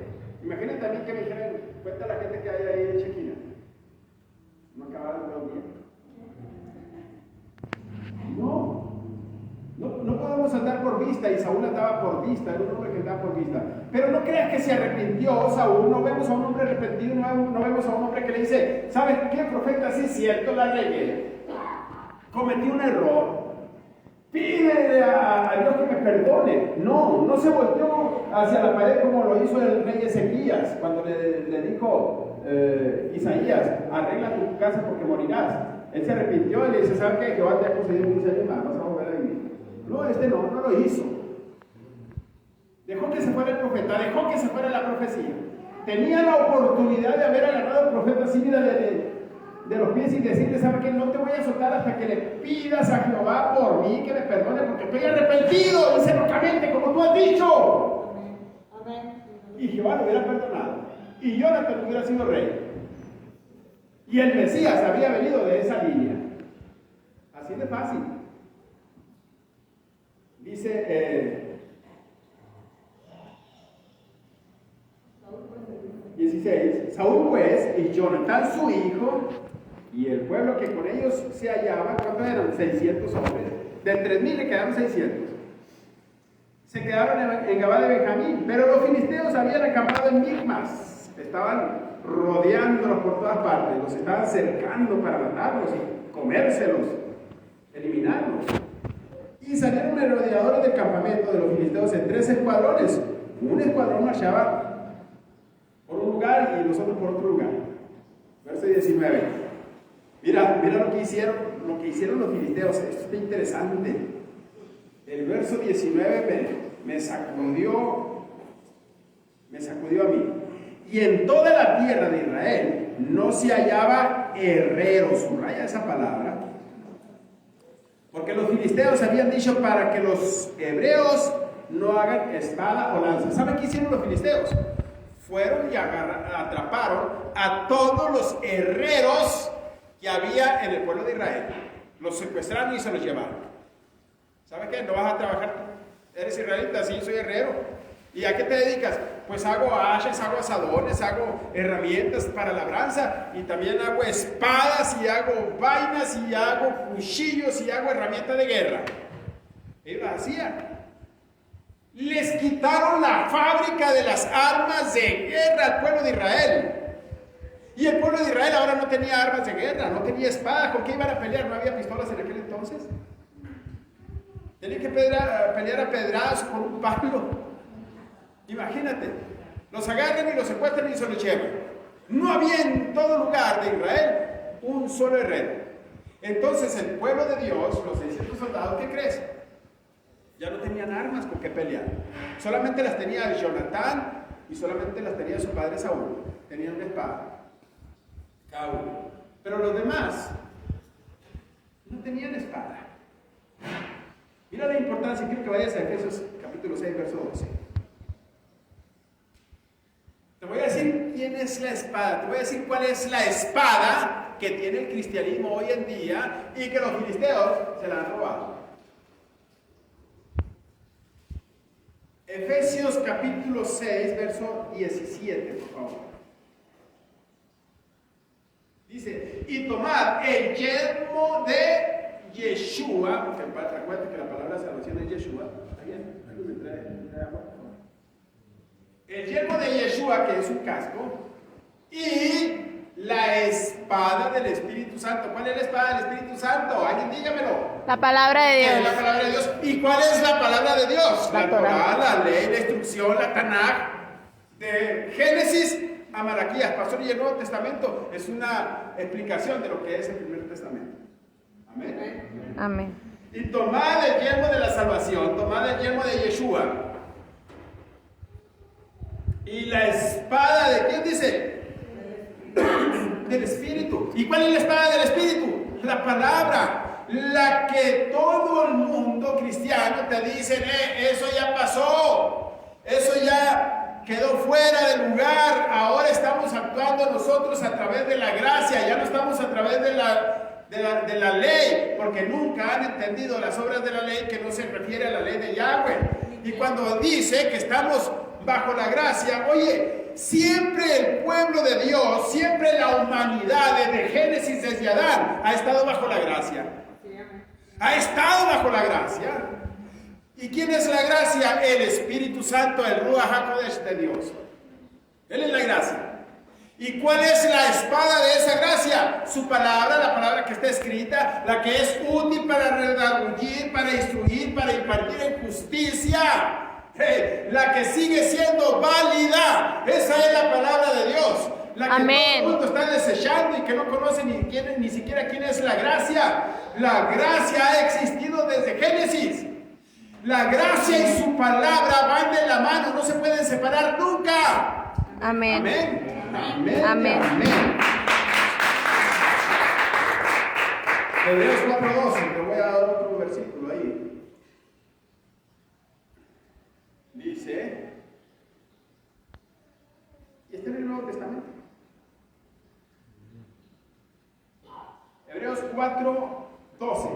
Imaginen también que me dijeran: cuenta la gente que hay ahí en Chequina. No acabaron de un día. No podemos andar por vista, y Saúl andaba por vista, era un hombre que andaba por vista. Pero no creas que se arrepintió Saúl. No vemos a un hombre arrepentido, no vemos a un hombre que le dice: ¿sabes qué, profeta? Sí es cierto, la regué, cometí un error, pídele a Dios que me perdone. No se volteó hacia la pared como lo hizo el rey Ezequías cuando le dijo Isaías: arregla tu casa porque morirás. Él se arrepintió y le dice: ¿sabes qué? Jehová te ha concedido muchos años más, vas a volver a vivir. No, no lo hizo. Dejó que se fuera el profeta, dejó que se fuera la profecía. Tenía la oportunidad de haber agarrado al profeta así de los pies y decirle: ¿sabes qué? No te voy a soltar hasta que le pidas a Jehová por mí que me perdone, porque estoy arrepentido, dice locamente, como tú has dicho. Amén. Y Jehová lo hubiera perdonado, y Jonatán hubiera sido rey, y el Mesías había venido de esa línea. Así de fácil. Dice 16: Saúl pues y Jonatán su hijo y el pueblo que con ellos se hallaba, ¿cuántos eran? 600 hombres. De 3000 le quedaron 600. Se quedaron en Gabá de Benjamín, pero los filisteos habían acampado en Migmas. Estaban rodeándolos por todas partes, los estaban cercando para matarlos y comérselos, eliminarlos. Y salieron merodeadores del campamento de los filisteos en 3 escuadrones. Un escuadrón marchaba por un lugar y los otros por otro lugar. Verso 19. Mira lo que hicieron los filisteos. Esto está interesante. El verso 19 me sacudió a mí. Y en toda la tierra de Israel no se hallaba herrero, subraya esa palabra, porque los filisteos habían dicho para que los hebreos no hagan espada o lanza. ¿Saben qué hicieron los filisteos? Fueron y atraparon a todos los herreros que había en el pueblo de Israel. Los secuestraron y se los llevaron. ¿Sabes qué? No vas a trabajar. Eres israelita, sí, soy herrero. ¿Y a qué te dedicas? Pues hago hachas, hago asadones, hago herramientas para labranza y también hago espadas y hago vainas y hago cuchillos y hago herramientas de guerra. Ellos las hacían. Les quitaron la fábrica de las armas de guerra al pueblo de Israel. Y el pueblo de Israel ahora no tenía armas de guerra, no tenía espada. ¿Con qué iban a pelear? ¿No había pistolas en aquel entonces? Tenían que pelear a pedradas con un palo. Imagínate, los agarran y los secuestran y se los llevan. No había en todo lugar de Israel un solo herrero. Entonces el pueblo de Dios, los 600 soldados, ¿qué crees? Ya no tenían armas con qué pelear. Solamente las tenía Jonatán y solamente las tenía su padre Saúl. Tenían una espada, cada uno. Pero los demás no tenían espada. Mira la importancia, quiero que vayas a Efesios capítulo 6, verso 12. Te voy a decir quién es la espada, te voy a decir cuál es la espada que tiene el cristianismo hoy en día y que los filisteos se la han robado. Efesios capítulo 6, verso 17, por favor. Dice, y tomad el yelmo de Yeshua, porque recuerda que la palabra salvación es Yeshua. ¿Está bien? ¿Me trae agua? El yelmo de Yeshua, que es un casco, y la espada del Espíritu Santo. ¿Cuál es la espada del Espíritu Santo? Alguien dígamelo. La palabra de Dios. La palabra de Dios. ¿Y cuál es la palabra de Dios? La Torá, la ley, la instrucción, la Tanaj. De Génesis a Malaquías. Pastor, y el Nuevo Testamento es una explicación de lo que es el Primer Testamento. Amén. Amén. Y tomad el yelmo de la salvación, tomad el yelmo de Yeshua. Y la espada de ¿quién dice? Del Espíritu. ¿Y cuál es la espada del Espíritu? La palabra. La que todo el mundo cristiano te dice, eso ya pasó. Eso ya quedó fuera del lugar. Ahora estamos actuando nosotros a través de la gracia. Ya no estamos a través de la ley, porque nunca han entendido las obras de la ley, que no se refiere a la ley de Yahweh. Y cuando dice que estamos bajo la gracia, oye, siempre el pueblo de Dios, siempre la humanidad, desde Génesis, desde Adán, ha estado bajo la gracia. Ha estado bajo la gracia. ¿Y quién es la gracia? El Espíritu Santo, el Ruach HaKodesh de Dios. Él es la gracia. ¿Y cuál es la espada de esa gracia? Su palabra, la palabra que está escrita, la que es útil para redarguir, para instruir, para impartir en justicia. La que sigue siendo válida. Esa es la palabra de Dios. La que Amén. todo el mundo está desechando y que no conoce ni siquiera quién es la gracia. La gracia ha existido desde Génesis. La gracia y su palabra van de la mano, no se pueden separar nunca. Amén. Amén. Amén. Amén. Amén. Hebreos 4:12, te voy a dar otro versículo ahí. Dice, y está en el Nuevo Testamento. Hebreos 4:12.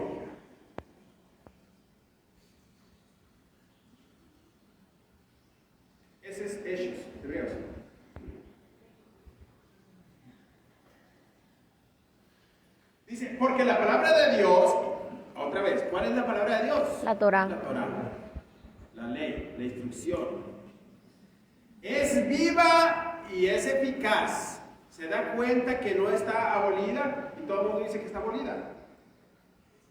Ese es Hechos, Hebreos. Dice, porque la palabra de Dios, otra vez, ¿cuál es la palabra de Dios? La Torá. La Torá, la ley, la instrucción. Es viva y es eficaz. Se da cuenta que no está abolida y todo el mundo dice que está abolida.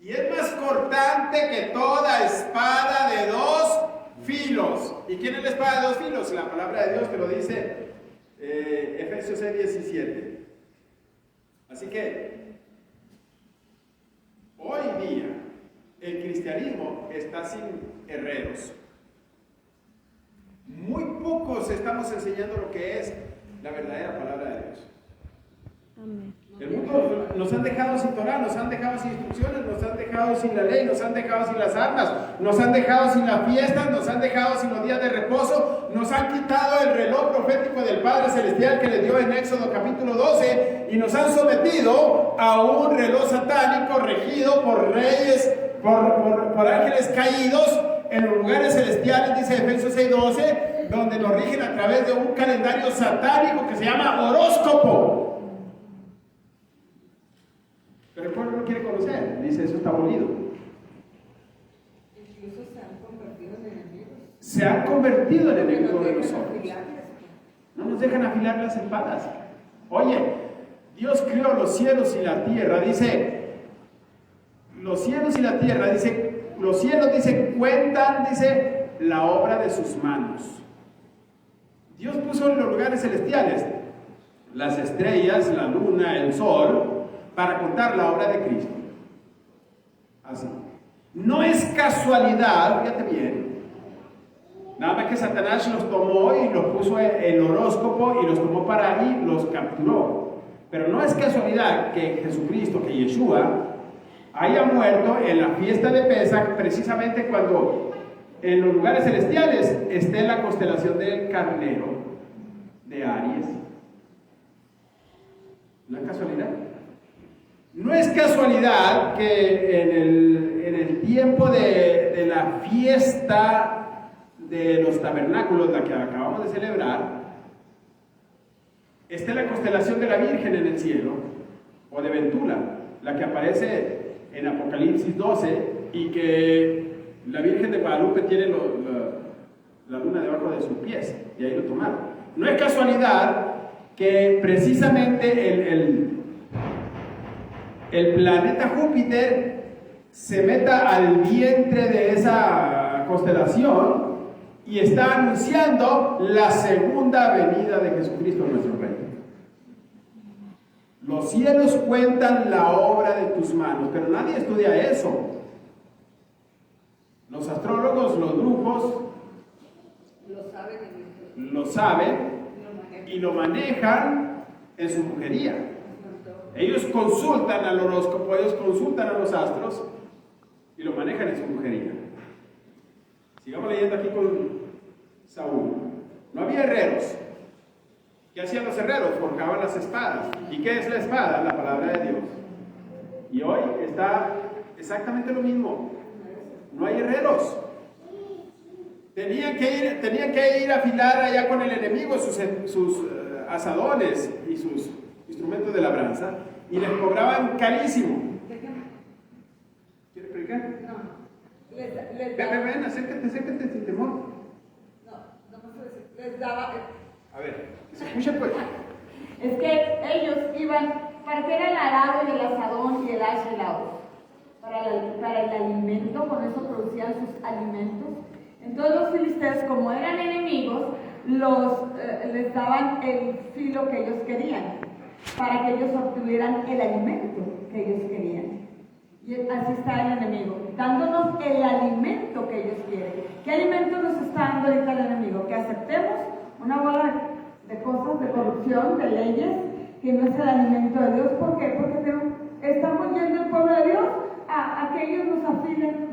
Y es más cortante que toda espada de dos filos. ¿Y quién es la espada de dos filos? La palabra de Dios te lo dice Efesios 6:17. Así que, hoy día, el cristianismo está sin herreros. Muy pocos estamos enseñando lo que es la verdadera palabra de Dios. Amén. El mundo nos han dejado sin Torah, nos han dejado sin instrucciones, nos han dejado sin la ley, nos han dejado sin las armas, nos han dejado sin las fiestas, nos han dejado sin los días de reposo, nos han quitado el reloj profético del Padre Celestial que le dio en Éxodo capítulo 12 y nos han sometido a un reloj satánico regido por reyes, por ángeles caídos en los lugares celestiales, dice Efesios 6:12, donde nos rigen a través de un calendario satánico que se llama horóscopo. Pero el pueblo no quiere conocer, dice, eso está abolido. Incluso se han convertido en enemigos. Se han convertido en enemigos de No nosotros. No nos dejan afilar las espadas. Oye, Dios creó los cielos y la tierra, dice, los cielos y la tierra, dice, los cielos, dice, cuentan, dice, la obra de sus manos. Dios puso en los lugares celestiales las estrellas, la luna, el sol, para contar la obra de Cristo. Así. No es casualidad, fíjate bien, nada más que Satanás los tomó y los puso en el horóscopo y los tomó para ahí, los capturó. Pero no es casualidad que Jesucristo, que Yeshua, haya muerto en la fiesta de Pesach, precisamente cuando en los lugares celestiales esté la constelación del carnero de Aries. ¿No es casualidad? No es casualidad que en el tiempo de la fiesta de los tabernáculos, la que acabamos de celebrar, esté la constelación de la Virgen en el cielo, o de Ventula, la que aparece en Apocalipsis 12, y que la Virgen de Guadalupe tiene la luna debajo de sus pies, y ahí lo tomaron. No es casualidad que precisamente el planeta Júpiter se meta al vientre de esa constelación y está anunciando la segunda venida de Jesucristo nuestro Rey. Los cielos cuentan la obra de tus manos, pero nadie estudia eso. Los astrólogos, los brujos, lo saben y lo manejan en su brujería. Ellos consultan al horóscopo, ellos consultan a los astros y lo manejan en su brujería. Sigamos leyendo aquí con Saúl. No había herreros. ¿Qué hacían los herreros? Forjaban las espadas. ¿Y qué es la espada? La palabra de Dios. Y hoy está exactamente lo mismo. No hay herreros. Tenían que ir a afilar allá con el enemigo sus asadones y sus instrumentos de labranza, y les cobraban carísimo. ¿Quieres predicar? No. Ven, acércate sin temor. No puedo decir. Les daba. A ver, se escucha pues. Es que ellos iban, ¿para qué era el arado y el asadón y el hacha y la hoz? Para el alimento, con eso producían sus alimentos. Entonces los filisteos, como eran enemigos, les daban el filo que ellos querían, para que ellos obtuvieran el alimento que ellos querían. Y así está el enemigo, dándonos el alimento que ellos quieren. ¿Qué alimento nos está dando ahorita el enemigo? Que aceptemos una bola de cosas, de corrupción, de leyes, que no es el alimento de Dios. ¿Por qué? Porque estamos yendo el pueblo de Dios a que ellos nos afilen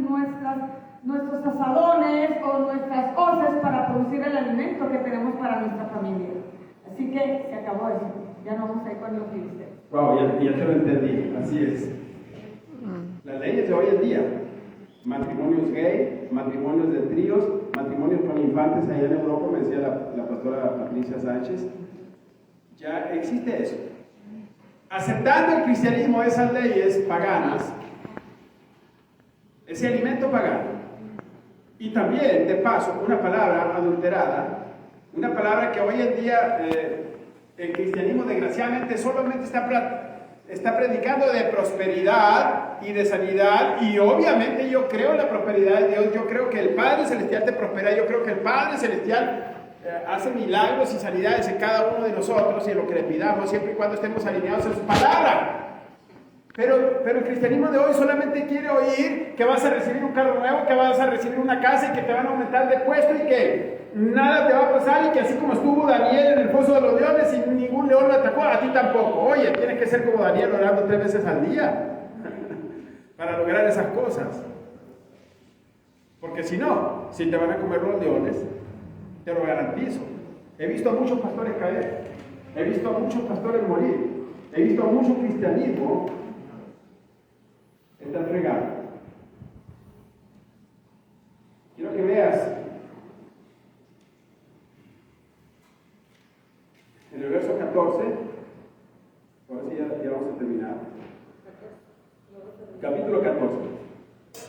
nuestros asadones o nuestras hoces para producir el alimento que tenemos para nuestra familia. Así que se acabó eso. Ya no vamos a ir con los filisteos. Wow, ya te lo entendí. Así es. Las leyes de hoy en día, matrimonios gay, matrimonios de tríos, matrimonios con infantes allá en Europa, me decía la pastora Patricia Sánchez, ya existe eso. Aceptando el cristianismo esas leyes paganas, ese alimento pagano, y también, de paso, una palabra adulterada, una palabra que hoy en día el cristianismo desgraciadamente solamente está predicando de prosperidad y de sanidad, y obviamente yo creo en la prosperidad de Dios, yo creo que el Padre Celestial te prospera, yo creo que el Padre Celestial hace milagros y sanidades en cada uno de nosotros y en lo que le pidamos, siempre y cuando estemos alineados en su palabra. Pero el cristianismo de hoy solamente quiere oír que vas a recibir un carro nuevo, que vas a recibir una casa y que te van a aumentar de puesto y que nada te va a pasar y que así como estuvo Daniel en el foso de los leones y ningún león lo atacó, a ti tampoco. Oye, tienes que ser como Daniel orando 3 veces al día para lograr esas cosas. Porque si no, si te van a comer los leones, te lo garantizo. He visto a muchos pastores caer, he visto a muchos pastores morir, he visto a mucho cristianismo estar fregado. Quiero que veas en el verso 14, ahora sí ya vamos a terminar. Capítulo 14.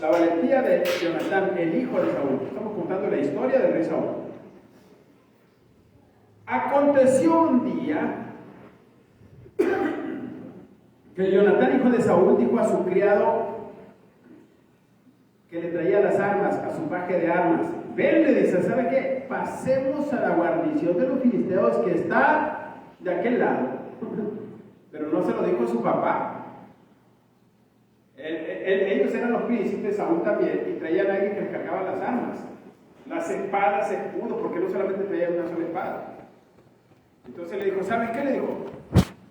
La valentía de Jonatán, el hijo de Saúl. Estamos contando la historia del rey Saúl. Aconteció un día que Jonatán, hijo de Saúl, dijo a su criado que le traía las armas, a su paje de armas: ven, le dice, ¿sabe qué? Pasemos a la guarnición de los filisteos que está de aquel lado. Pero no se lo dijo a su papá. Ellos eran los príncipes, Saúl también, y traían a alguien que les cargaba las armas, las espadas, escudos, porque no solamente traían una sola espada. Entonces le dijo, ¿saben qué? Le dijo,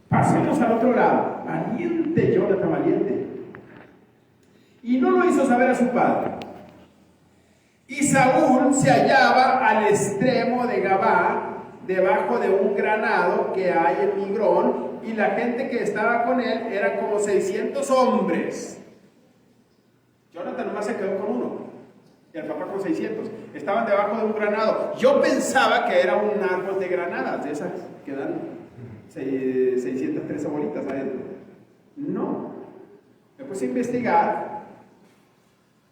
pasemos al otro lado. Valiente, Jonatán, valiente. Y no lo hizo saber a su padre. Y Saúl se hallaba al extremo de Gabá, debajo de un granado que hay en Migrón, y la gente que estaba con él era como 600 hombres. Jonatán nomás se quedó con uno, y el papá con 600. Estaban debajo de un granado. Yo pensaba que era un árbol de granadas, de esas que dan 603 bolitas adentro. No. Me puse a investigar.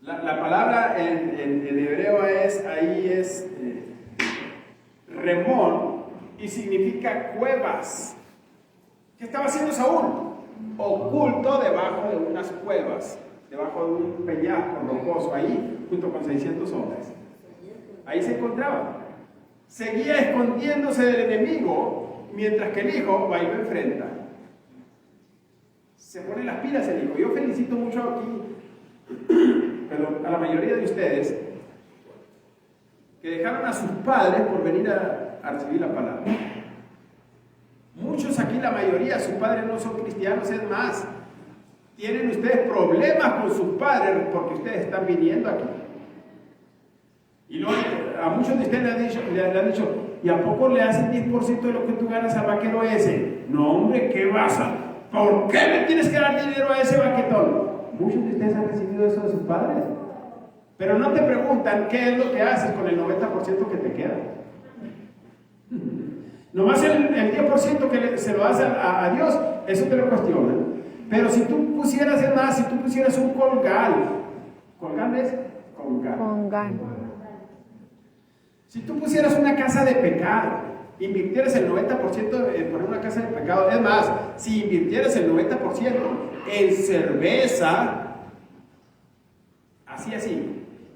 La palabra en hebreo es remón, y significa cuevas. ¿Qué estaba haciendo Saúl? Oculto debajo de unas cuevas, debajo de un peñasco rocoso, ahí junto con 600 hombres. Ahí se encontraba. Seguía escondiéndose del enemigo, mientras que el hijo va y lo enfrenta. Se pone las pilas el hijo. Yo felicito mucho aquí, pero a la mayoría de ustedes, que dejaron a sus padres por venir a recibir la palabra. Muchos aquí, la mayoría, sus padres no son cristianos, es más, tienen ustedes problemas con sus padres porque ustedes están viniendo aquí. Y luego, a muchos de ustedes le han dicho, ¿y a poco le hacen 10% de lo que tú ganas al vaquero ese? No, hombre, ¿qué vas a? ¿Por qué le tienes que dar dinero a ese baquetón? Muchos de ustedes han recibido eso de sus padres. Pero no te preguntan qué es lo que haces con el 90% que te queda. Nomás el 10% que se lo das a Dios, eso te lo cuestionan. Pero si tú pusieras, es más, si tú pusieras un colgal es colgal. Si tú pusieras una casa de pecado, invirtieras el 90% en poner una casa de pecado, es más, si invirtieras el 90% en cerveza, así,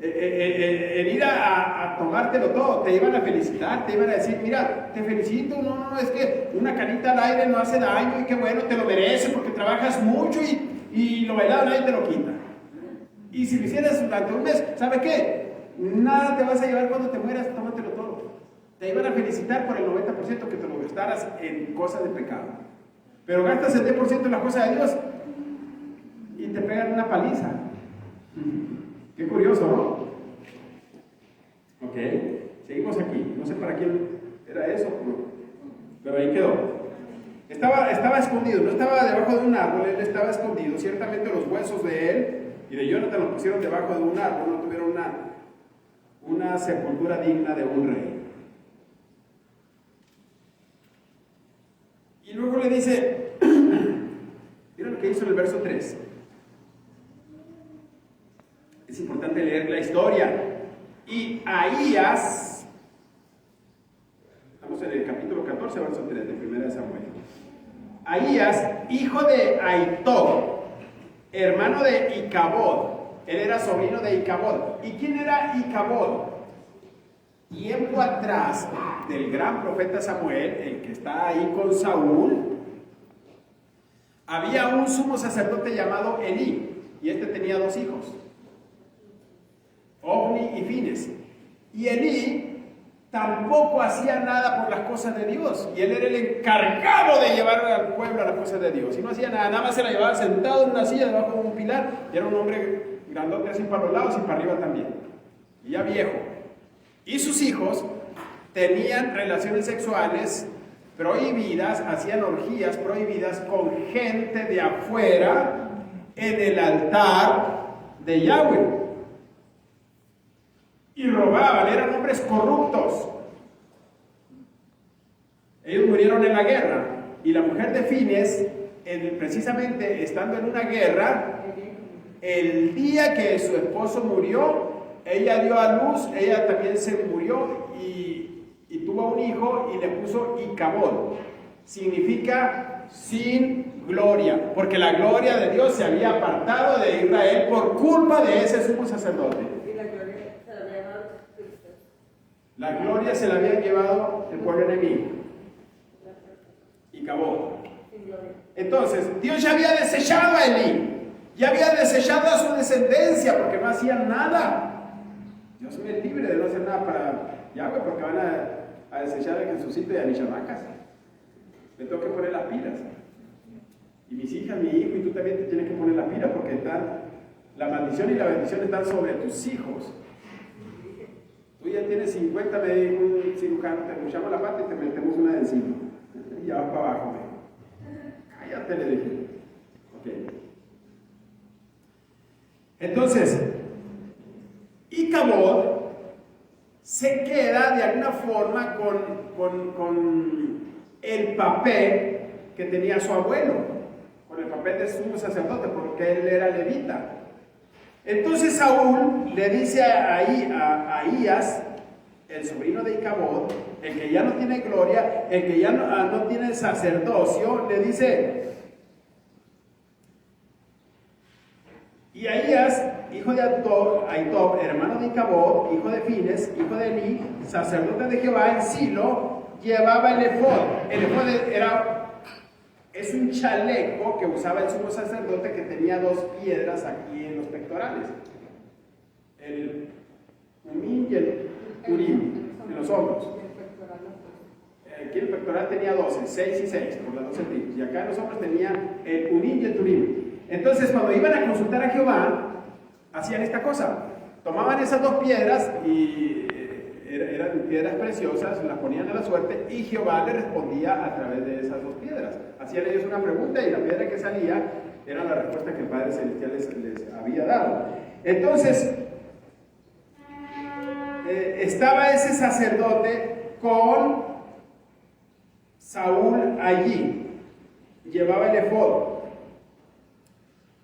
en ir a tomártelo todo, te iban a felicitar, te iban a decir, mira, te felicito, no, es que una canita al aire no hace daño y qué bueno, te lo mereces porque trabajas mucho y lo bailado nadie te lo quita. Y si lo hicieras durante un mes, ¿sabe qué? Nada te vas a llevar cuando te mueras, tómatelo todo. Te iban a felicitar por el 90% que te lo gastaras en cosas de pecado. Pero gastas el 10% en las cosas de Dios y te pegan una paliza. Qué curioso, ¿no? Ok, seguimos aquí. No sé para quién era eso, pero ahí quedó. Estaba escondido, no estaba debajo de un árbol, él estaba escondido. Ciertamente los huesos de él y de Jonatán los pusieron debajo de un árbol, no tuvieron una sepultura digna de un rey. Y luego le dice, mira lo que hizo en el verso 3. Es importante leer la historia. Y Ahías, estamos en el capítulo 14, verso 3 de 1 Samuel. Ahías, hijo de Ahitob, hermano de Icabod. Él era sobrino de Icabod. ¿Y quién era Icabod? tiempo atrás del gran profeta Samuel, el que está ahí con Saúl, había un sumo sacerdote llamado Elí, y este tenía 2 hijos, Ofni y Fines. Y Elí tampoco hacía nada por las cosas de Dios, y él era el encargado de llevar al pueblo a las cosas de Dios, y no hacía nada, nada más se la llevaba sentado en una silla debajo de un pilar, y era un hombre grandote así para los lados y para arriba también, y ya viejo. Y sus hijos tenían relaciones sexuales prohibidas, hacían orgías prohibidas con gente de afuera en el altar de Yahweh. Y robaban, eran hombres corruptos. Ellos murieron en la guerra. Y la mujer de Fines, precisamente estando en una guerra, el día que su esposo murió, ella dio a luz, ella también se murió y tuvo un hijo y le puso Icabod. Significa sin gloria, porque la gloria de Dios se había apartado de Israel por culpa de ese sumo sacerdote. La gloria se la había llevado el pueblo enemigo. Icabod. Entonces, Dios ya había desechado a Elí, ya había desechado a su descendencia porque no hacían nada. Dios me es libre de no hacer nada para Yahweh porque van a desechar a Jesucito y a mis chamacas. Me tengo que poner las pilas. Y mis hijas, mi hijo y tú también te tienes que poner las pilas porque la maldición y la bendición están sobre tus hijos. Tú ya tienes 50, me dijo un cirujano, te escuchamos la pata y te metemos una de encima. Y ya vas para abajo. Cállate, le dije. Ok. Entonces, Icabod se queda de alguna forma con el papel que tenía su abuelo, con el papel de sumo sacerdote, porque él era levita. Entonces Saúl le dice a Ahías, el sobrino de Icabod, el que ya no tiene gloria, el que ya no tiene sacerdocio, le dice, y Ahías, hijo de Ahitob, hermano de Icabod, hijo de Fines, hijo de Elí, sacerdote de Jehová en Silo, llevaba el efod. El efod es un chaleco que usaba el sumo sacerdote que tenía 2 piedras aquí en los pectorales. El Umim y el Urim, en los hombros. Aquí el pectoral tenía 12, 6 y 6, por las 12 tribus. Y acá en los hombros tenía el Urim y el Turim. Entonces, cuando iban a consultar a Jehová, hacían esta cosa. Tomaban esas 2 piedras y eran piedras preciosas, las ponían a la suerte y Jehová le respondía a través de esas 2 piedras. Hacían ellos una pregunta y la piedra que salía era la respuesta que el Padre Celestial les había dado. Entonces, estaba ese sacerdote con Saúl allí, llevaba el efod.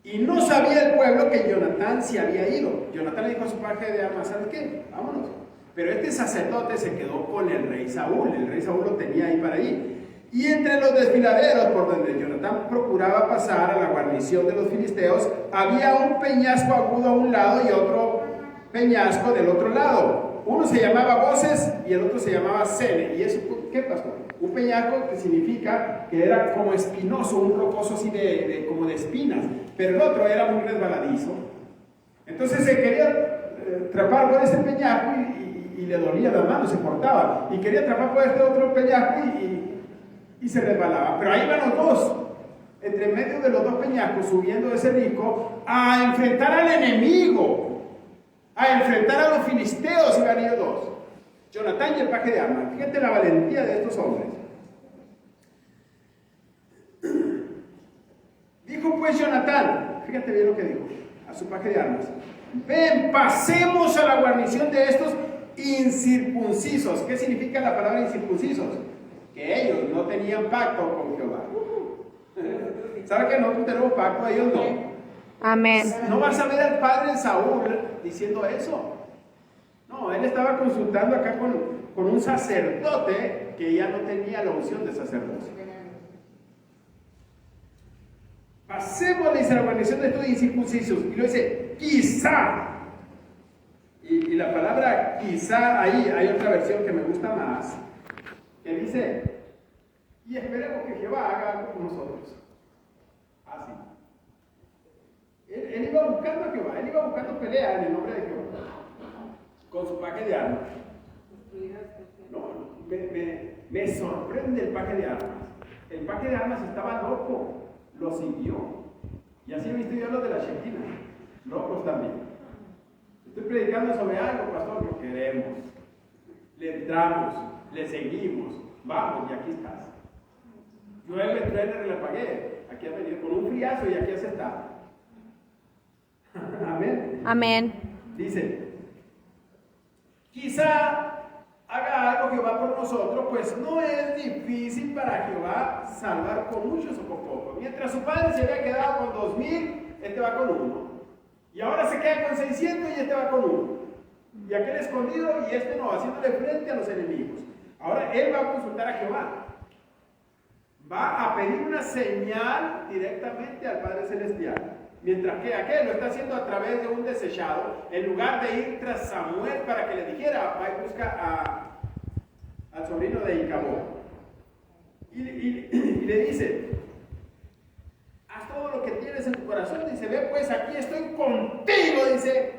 Y no sabía el pueblo que Jonatán se había ido. Jonatán le dijo a su paje de armas, ¿sabes qué? Vámonos. Pero este sacerdote se quedó con el rey Saúl. El rey Saúl lo tenía ahí para ir. Y entre los desfiladeros por donde Jonatán procuraba pasar a la guarnición de los filisteos, había un peñasco agudo a un lado y otro peñasco del otro lado. Uno se llamaba Voces y el otro se llamaba Sene. ¿Y eso qué, pastor? Un peñasco que significa que era como espinoso, un rocoso así como de espinas. Pero el otro era muy resbaladizo. Entonces se quería trepar por ese peñasco y le dolía la mano, se cortaba. Y quería trepar por este otro peñasco y se resbalaba. Pero ahí van los 2, entre medio de los 2 peñascos, subiendo ese risco, a enfrentar al enemigo, a enfrentar a los filisteos, iban ellos 2. Jonatán y el paje de armas. Fíjate la valentía de estos hombres. Dijo pues Jonatán, fíjate bien lo que dijo, a su paje de armas: ven, pasemos a la guarnición de estos incircuncisos. ¿Qué significa la palabra incircuncisos? Que ellos no tenían pacto con Jehová. ¿Sabe que nosotros tenemos pacto? Ellos no. Amén. No vas a ver al padre Saúl diciendo eso. No, él estaba consultando acá con un sacerdote que ya no tenía la unción de sacerdocio. Pasemos a la guarnición de estos incircuncisos. Y lo dice, quizá. Y Y la palabra quizá, ahí hay otra versión que me gusta más, que dice, y esperemos que Jehová haga algo con nosotros. Así. Él iba buscando a Jehová, él iba buscando pelea en el nombre de Jehová, con su paje de armas. No, me sorprende el paje de armas. El paje de armas estaba loco, lo siguió. Y así he visto yo lo de la Shekinah, locos también. Estoy predicando sobre algo, pastor, lo queremos. Le entramos, le seguimos, vamos, y aquí estás. Llueve, truene, relampaguee. Aquí has venido con un friazo y aquí has estado. Amén. Amén. Dice, quizá haga algo Jehová por nosotros, pues no es difícil para Jehová salvar con muchos o con pocos. Mientras su padre se había quedado con 2000, este va con uno. Y ahora se queda con 600 y este va con uno. Y aquel escondido y este no, haciéndole frente a los enemigos. Ahora él va a consultar a Jehová. Va a pedir una señal directamente al Padre Celestial. Mientras que aquel lo está haciendo a través de un desechado, en lugar de ir tras Samuel para que le dijera, va y busca al sobrino de Icabod. Y le dice, haz todo lo que tienes en tu corazón. Dice, ve pues, aquí estoy contigo, dice,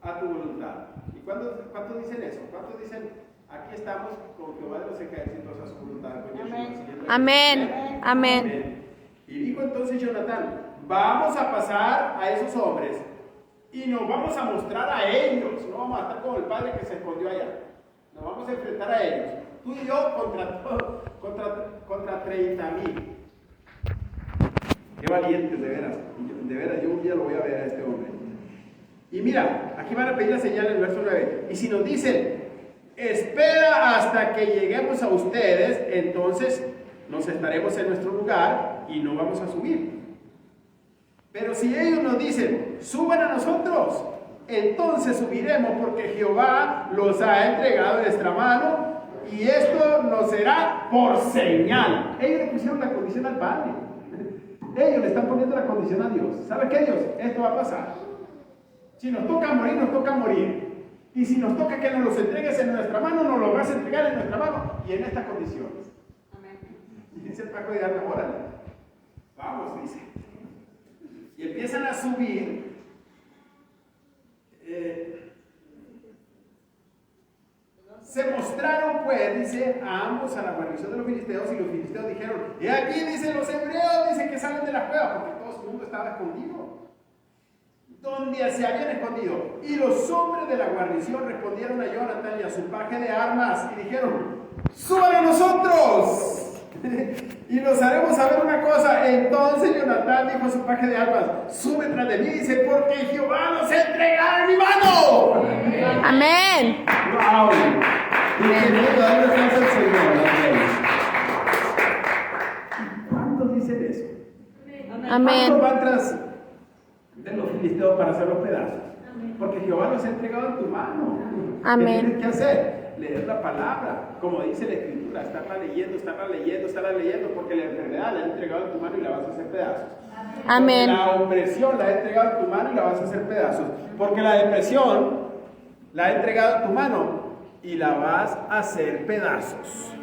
a tu voluntad. ¿Y cuántos dicen eso? ¿Cuántos dicen, aquí estamos con Jehová de los ejércitos a su voluntad? Amén. Amén. Amén. Y dijo entonces Jonatán, vamos a pasar a esos hombres y nos vamos a mostrar a ellos. No vamos a estar como el padre que se escondió allá. Nos vamos a enfrentar a ellos. Tú y yo contra 30,000. Qué valientes, de veras. De veras, yo un día lo voy a ver a este hombre. Y mira, aquí van a pedir la señal en el verso 9. Y si nos dicen, espera hasta que lleguemos a ustedes, entonces nos estaremos en nuestro lugar y no vamos a subir. Pero si ellos nos dicen, suban a nosotros, entonces subiremos porque Jehová los ha entregado en nuestra mano y esto nos será por señal. Ellos le pusieron la condición al Padre. Ellos le están poniendo la condición a Dios. ¿Sabe qué, Dios? Esto va a pasar. Si nos toca morir, nos toca morir. Y si nos toca que nos los entregues en nuestra mano, nos los vas a entregar en nuestra mano y en estas condiciones. Amén. Y dice el Paco de Arma, órale. Vamos, dice. Y empiezan a subir. Se mostraron pues, dice, a ambos a la guarnición de los filisteos, y los filisteos dijeron, y aquí dicen los hebreos, dicen que salen de las cuevas, porque todo el mundo estaba escondido. Donde se habían escondido. Y los hombres de la guarnición respondieron a Jonatán y a su paje de armas, y dijeron, ¡suban a nosotros! Y nos haremos saber una cosa. Entonces Jonatán dijo a su paje de armas, sube tras de mí, dice, porque Jehová nos ha entregado en mi mano. Amén. ¡Wow! ¿Cuántos dicen eso? Amén. ¿Cuántos van tras de los filisteos para hacer los pedazos? Porque Jehová los ha entregado en tu mano. Amén. ¿Qué tienes que hacer? Leer la palabra, como dice la Escritura, estarla leyendo, porque la enfermedad la ha entregado en tu mano y la vas a hacer pedazos. Amén. Porque la opresión la ha entregado en tu mano y la vas a hacer pedazos. Porque la depresión la ha entregado en tu mano y la vas a hacer pedazos.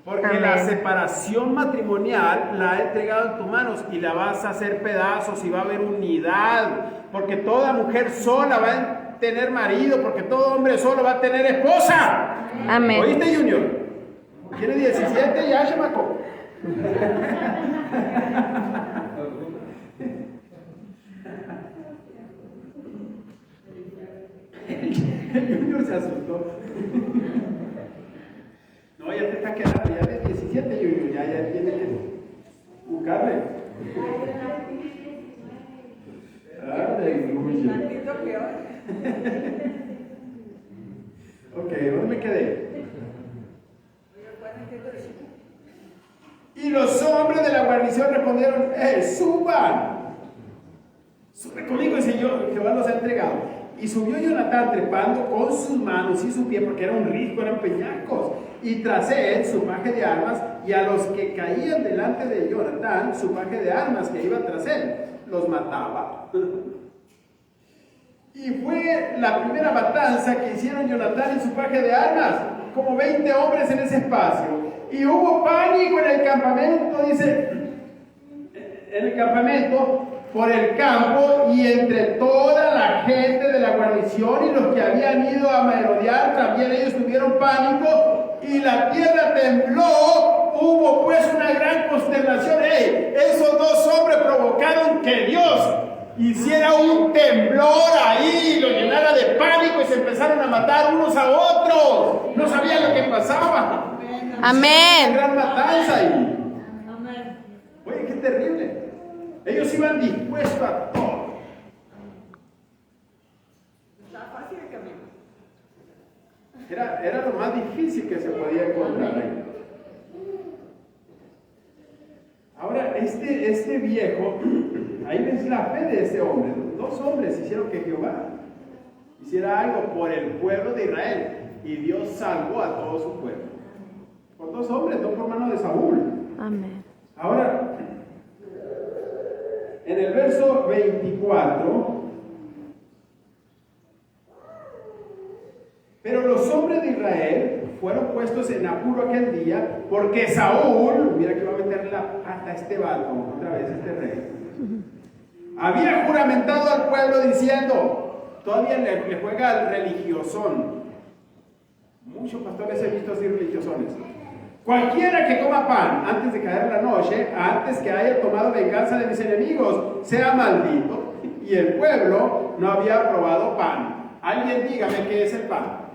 Porque Amén. la separación matrimonial la ha entregado en tus manos y la vas a hacer pedazos y va a haber unidad. Porque toda mujer sola va a tener marido, porque todo hombre solo va a tener esposa. Amén. ¿Oíste, Junior? Tiene 17 ya, chamaco. El Junior se asustó. No, ya te está quedando, ya de 17, Junior, ya tiene que buscarle. Ok, ¿dónde me quedé? Y los hombres de la guarnición respondieron, suban. Sube conmigo, el Señor, Jehová los ha entregado. Y subió Jonatán trepando con sus manos y su pie, porque era un risco, eran peñascos. Y tras él su paje de armas, y a los que caían delante de Jonatán, su paje de armas que iba tras él, los mataba. Y fue la primera matanza que hicieron Jonatán y su paje de armas, como 20 hombres en ese espacio. Y hubo pánico en el campamento, dice, en el campamento, por el campo y entre toda la gente de la guarnición y los que habían ido a merodear, también ellos tuvieron pánico y la tierra tembló. Hubo pues una gran consternación. Esos dos hombres provocaron que Dios hiciera un temblor ahí, lo llenara de pánico y se empezaron a matar unos a otros. No sabían lo que pasaba. Amén. Una gran matanza ahí. Amén. Oye, qué terrible. Ellos iban dispuestos a todo. Está fácil el camino. Era lo más difícil que se podía encontrar ahí. Ahora, este viejo, ahí ves la fe de este hombre. Dos hombres hicieron que Jehová hiciera algo por el pueblo de Israel. Y Dios salvó a todo su pueblo. Por dos hombres, no por mano de Saúl. Amén. Ahora, en el verso 24, pero los hombres de Israel fueron puestos en apuro aquel día, porque Saúl, mira que va a meterle la pata a este vato, otra vez este rey, había juramentado al pueblo diciendo, todavía le juega al religiosón. Muchos pastores he visto así religiosones. Cualquiera que coma pan antes de caer la noche, antes que haya tomado venganza de mis enemigos, sea maldito. Y el pueblo no había probado pan. Alguien dígame qué es el pan.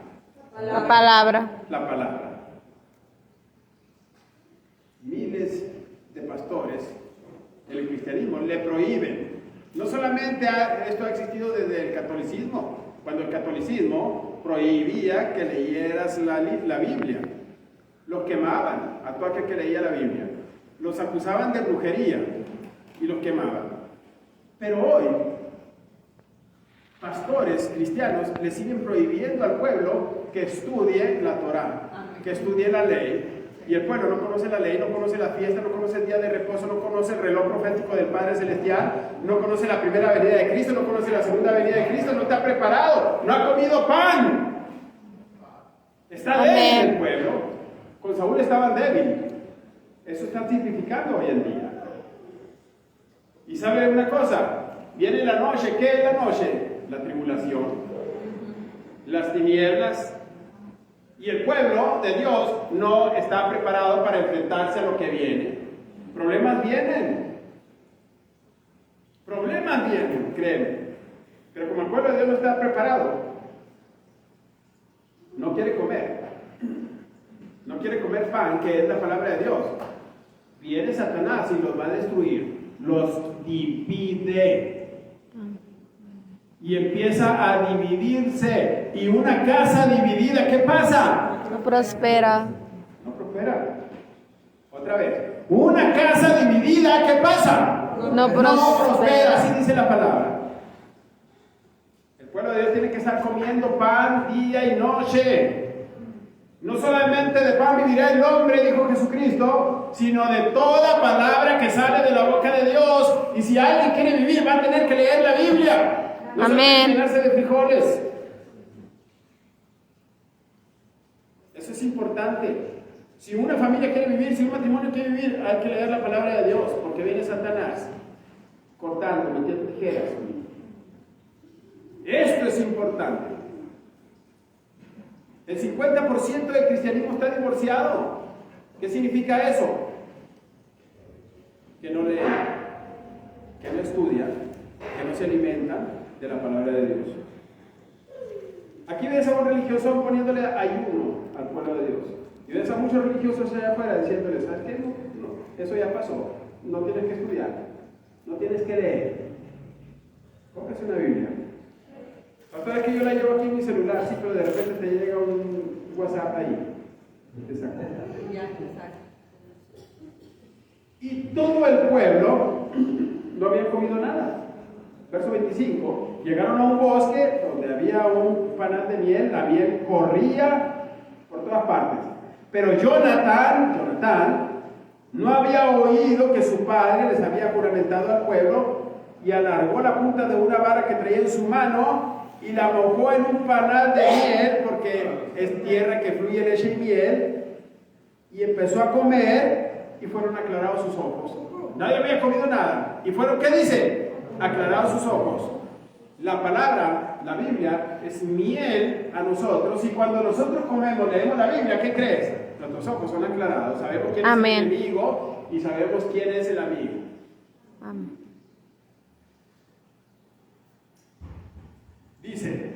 La palabra. La palabra. Miles de pastores el cristianismo le prohíben. No solamente esto ha existido desde el catolicismo, cuando el catolicismo prohibía que leyeras la Biblia. Los quemaban a todo aquel que leía la Biblia. Los acusaban de brujería y los quemaban. Pero hoy, pastores cristianos le siguen prohibiendo al pueblo que estudie la Torá, que estudie la ley. Y el pueblo no conoce la ley, no conoce la fiesta, no conoce el día de reposo, no conoce el reloj profético del Padre Celestial, no conoce la primera venida de Cristo, no conoce la segunda venida de Cristo, no está preparado, no ha comido pan. Está débil el pueblo. Con Saúl estaban débiles. Eso está significando hoy en día. Y sabe una cosa, viene la noche. ¿Qué es la noche? La tribulación, las tinieblas. Y el pueblo de Dios no está preparado para enfrentarse a lo que viene. Problemas vienen. Problemas vienen, créeme. Pero como el pueblo de Dios no está preparado, no quiere comer. No quiere comer pan, que es la palabra de Dios. Viene Satanás y los va a destruir. Los divide. Y empieza a dividirse. Y una casa dividida, ¿qué pasa? No prospera. No prospera. Otra vez. Una casa dividida, ¿qué pasa? No prospera. Así dice la palabra. El pueblo de Dios tiene que estar comiendo pan día y noche. No solamente de pan vivirá el hombre, dijo Jesucristo, sino de toda palabra que sale de la boca de Dios. Y si alguien quiere vivir, va a tener que leer la Biblia. No Amén. llenarse de frijoles. Eso es importante. Si una familia quiere vivir, si un matrimonio quiere vivir, hay que leer la palabra de Dios, porque viene Satanás cortando, metiendo tijeras. Esto es importante. El 50% del cristianismo está divorciado. ¿Qué significa eso? Que no leen, que no estudian, que no se alimentan de la palabra de Dios. Aquí ves a un religioso poniéndole ayuno al pueblo de Dios. Y ves a muchos religiosos allá afuera diciéndoles, ¿sabes qué? No, eso ya pasó. No tienes que estudiar, no tienes que leer. Cómprase una Biblia. Pastor, es que yo la llevo aquí en mi celular, sí, pero de repente te llega un WhatsApp ahí. Te saca. Y todo el pueblo no había comido nada. Verso 25, llegaron a un bosque donde había un panal de miel, la miel corría por todas partes. Pero Jonatán no había oído que su padre les había juramentado al pueblo y alargó la punta de una vara que traía en su mano y la mojó en un panal de miel, porque es tierra que fluye leche y miel, y empezó a comer y fueron aclarados sus ojos. Nadie había comido nada. Y fueron, ¿qué dice? Aclarados sus ojos. La palabra, la Biblia, es miel a nosotros, y cuando nosotros comemos, leemos la Biblia, ¿qué crees? Nuestros ojos son aclarados, sabemos quién Amén. es el enemigo y sabemos quién es el amigo. Amén. Dice,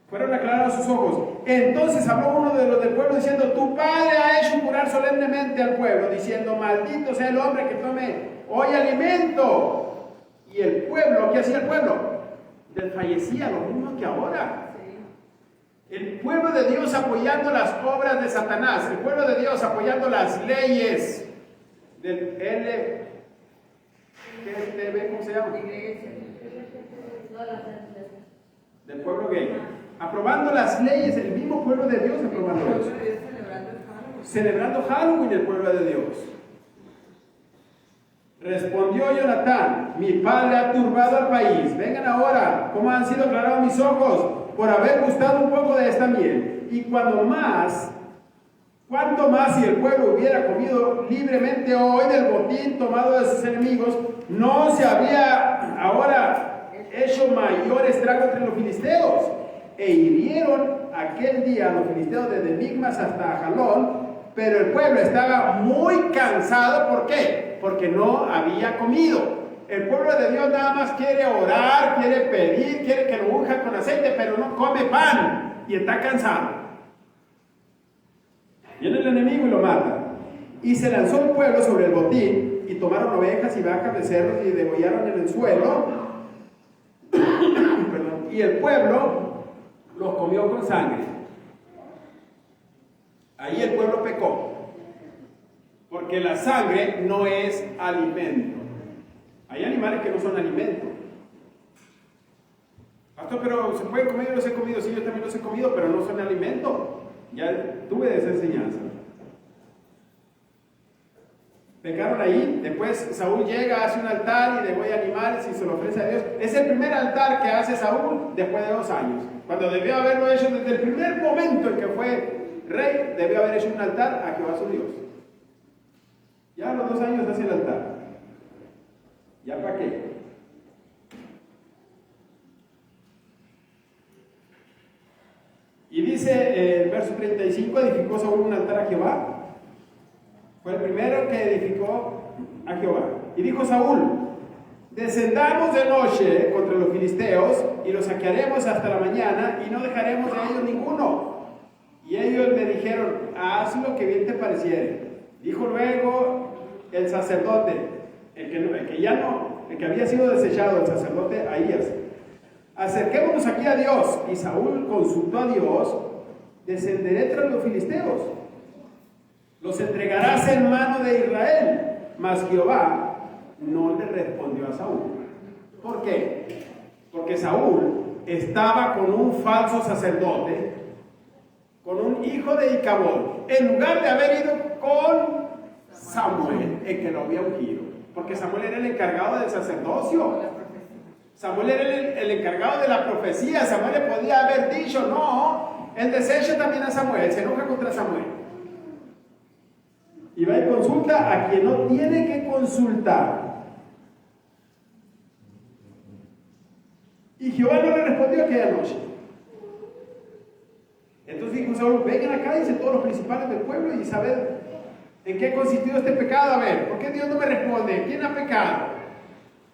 fueron aclarados sus ojos. Entonces habló uno de los del pueblo diciendo, tu padre ha hecho jurar solemnemente al pueblo, diciendo, maldito sea el hombre que tome hoy alimento. Y el pueblo, ¿qué hacía el pueblo? Desfallecía, lo mismo que ahora. El pueblo de Dios apoyando las obras de Satanás, el pueblo de Dios apoyando las leyes del LGTB, ¿cómo se llama? Del pueblo gay. Aprobando las leyes, el mismo pueblo de Dios aprobando eso. Celebrando Halloween el pueblo de Dios. Respondió Jonatán, mi padre ha turbado al país. Vengan ahora, ¿cómo han sido aclarados mis ojos? Por haber gustado un poco de esta miel. Y cuanto más si el pueblo hubiera comido libremente hoy del botín tomado de sus enemigos, no se habría ahora hecho mayor estrago entre los filisteos. E hirieron aquel día a los filisteos desde Migmas hasta Jalón, pero el pueblo estaba muy cansado. ¿Por qué? Porque no había comido. El pueblo de Dios nada más quiere orar, quiere pedir, quiere que lo unja con aceite, pero no come pan y está cansado. Viene el enemigo y lo mata. Y se lanzó el pueblo sobre el botín y tomaron ovejas y vacas, becerros y degollaron en el suelo. Perdón. Y el pueblo los comió con sangre. Ahí el pueblo pecó, porque la sangre no es alimento. Hay animales que no son alimento. Pastor, pero ¿se pueden comer? Yo los he comido. Sí, yo también los he comido, pero no son alimento. Ya tuve esa enseñanza. Pecaron ahí. Después Saúl llega, hace un altar y degolla animales y se lo ofrece a Dios. Es el primer altar que hace Saúl después de 2 años. Cuando debió haberlo hecho desde el primer momento en que fue rey, debió haber hecho un altar a Jehová su Dios. Ya a los 2 años hace el altar. ¿Ya para qué? Y dice el verso 35, edificó Saúl un altar a Jehová. Fue el primero que edificó a Jehová. Y dijo Saúl, descendamos de noche contra los filisteos y los saquearemos hasta la mañana y no dejaremos de ellos ninguno. Y ellos le dijeron, haz lo que bien te pareciere. Dijo luego el sacerdote, el que había sido desechado, el sacerdote Ahías, acerquémonos aquí a Dios. Y Saúl consultó a Dios, descenderé tras los filisteos, los entregarás en mano de Israel. Mas Jehová no le respondió a Saúl. ¿Por qué? Porque Saúl estaba con un falso sacerdote, con un hijo de Icabod, en lugar de haber ido con Samuel, el que lo había ungido. Porque Samuel era el encargado del sacerdocio. Samuel era el encargado de la profecía. Samuel le podía haber dicho, no, él desecha también a Samuel, se enoja contra Samuel. Y va y consulta a quien no tiene que consultar. Y Jehová no le respondió aquella noche. Entonces dijo Saúl, vengan acá, dice todos los principales del pueblo, y saber en qué consistió este pecado. A ver, ¿por qué Dios no me responde? ¿Quién ha pecado?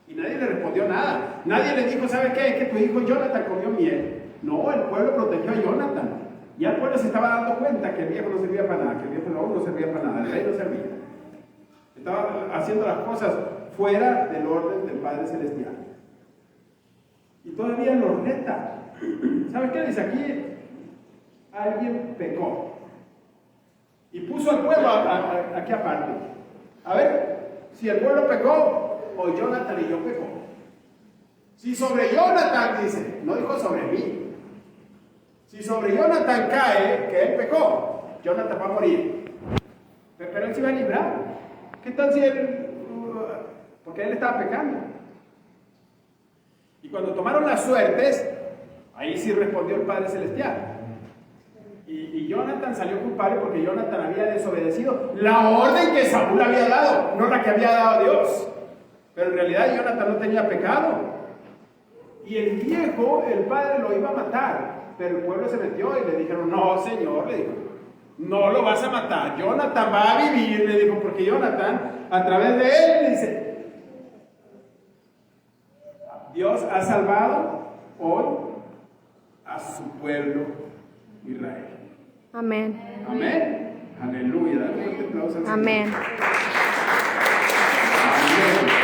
Y nadie le respondió nada. Nadie le dijo, ¿sabe qué? Es que tu hijo Jonathan comió miel. No, el pueblo protegió a Jonathan. Ya el pueblo se estaba dando cuenta que el viejo no servía para nada, que el viejo no servía para nada, el rey no servía. Estaba haciendo las cosas fuera del orden del Padre Celestial. Y todavía nos reta. ¿Sabes qué dice aquí? Alguien pecó. Y puso al pueblo aquí aparte. A ver, si el pueblo pecó, o Jonathan y yo pecó. Si sobre Jonathan dice, no dijo sobre mí. Si sobre Jonathan cae que él pecó, Jonathan va a morir. Pero él se va a librar. ¿Qué tal si él? Porque él estaba pecando. Y cuando tomaron las suertes, Ahí sí respondió el Padre Celestial. Y Jonathan salió culpable porque Jonathan había desobedecido la orden que Saúl había dado, no la que había dado Dios. Pero en realidad Jonathan no tenía pecado. Y el viejo, el padre lo iba a matar, pero el pueblo se metió y le dijeron, no, Señor, le dijo, no lo vas a matar, Jonathan va a vivir, le dijo, porque Jonathan, a través de él, dice, Dios ha salvado hoy a su pueblo Israel. Amén. Amén. Aleluya. Dale un fuerte aplauso al Señor. Amén. Amén.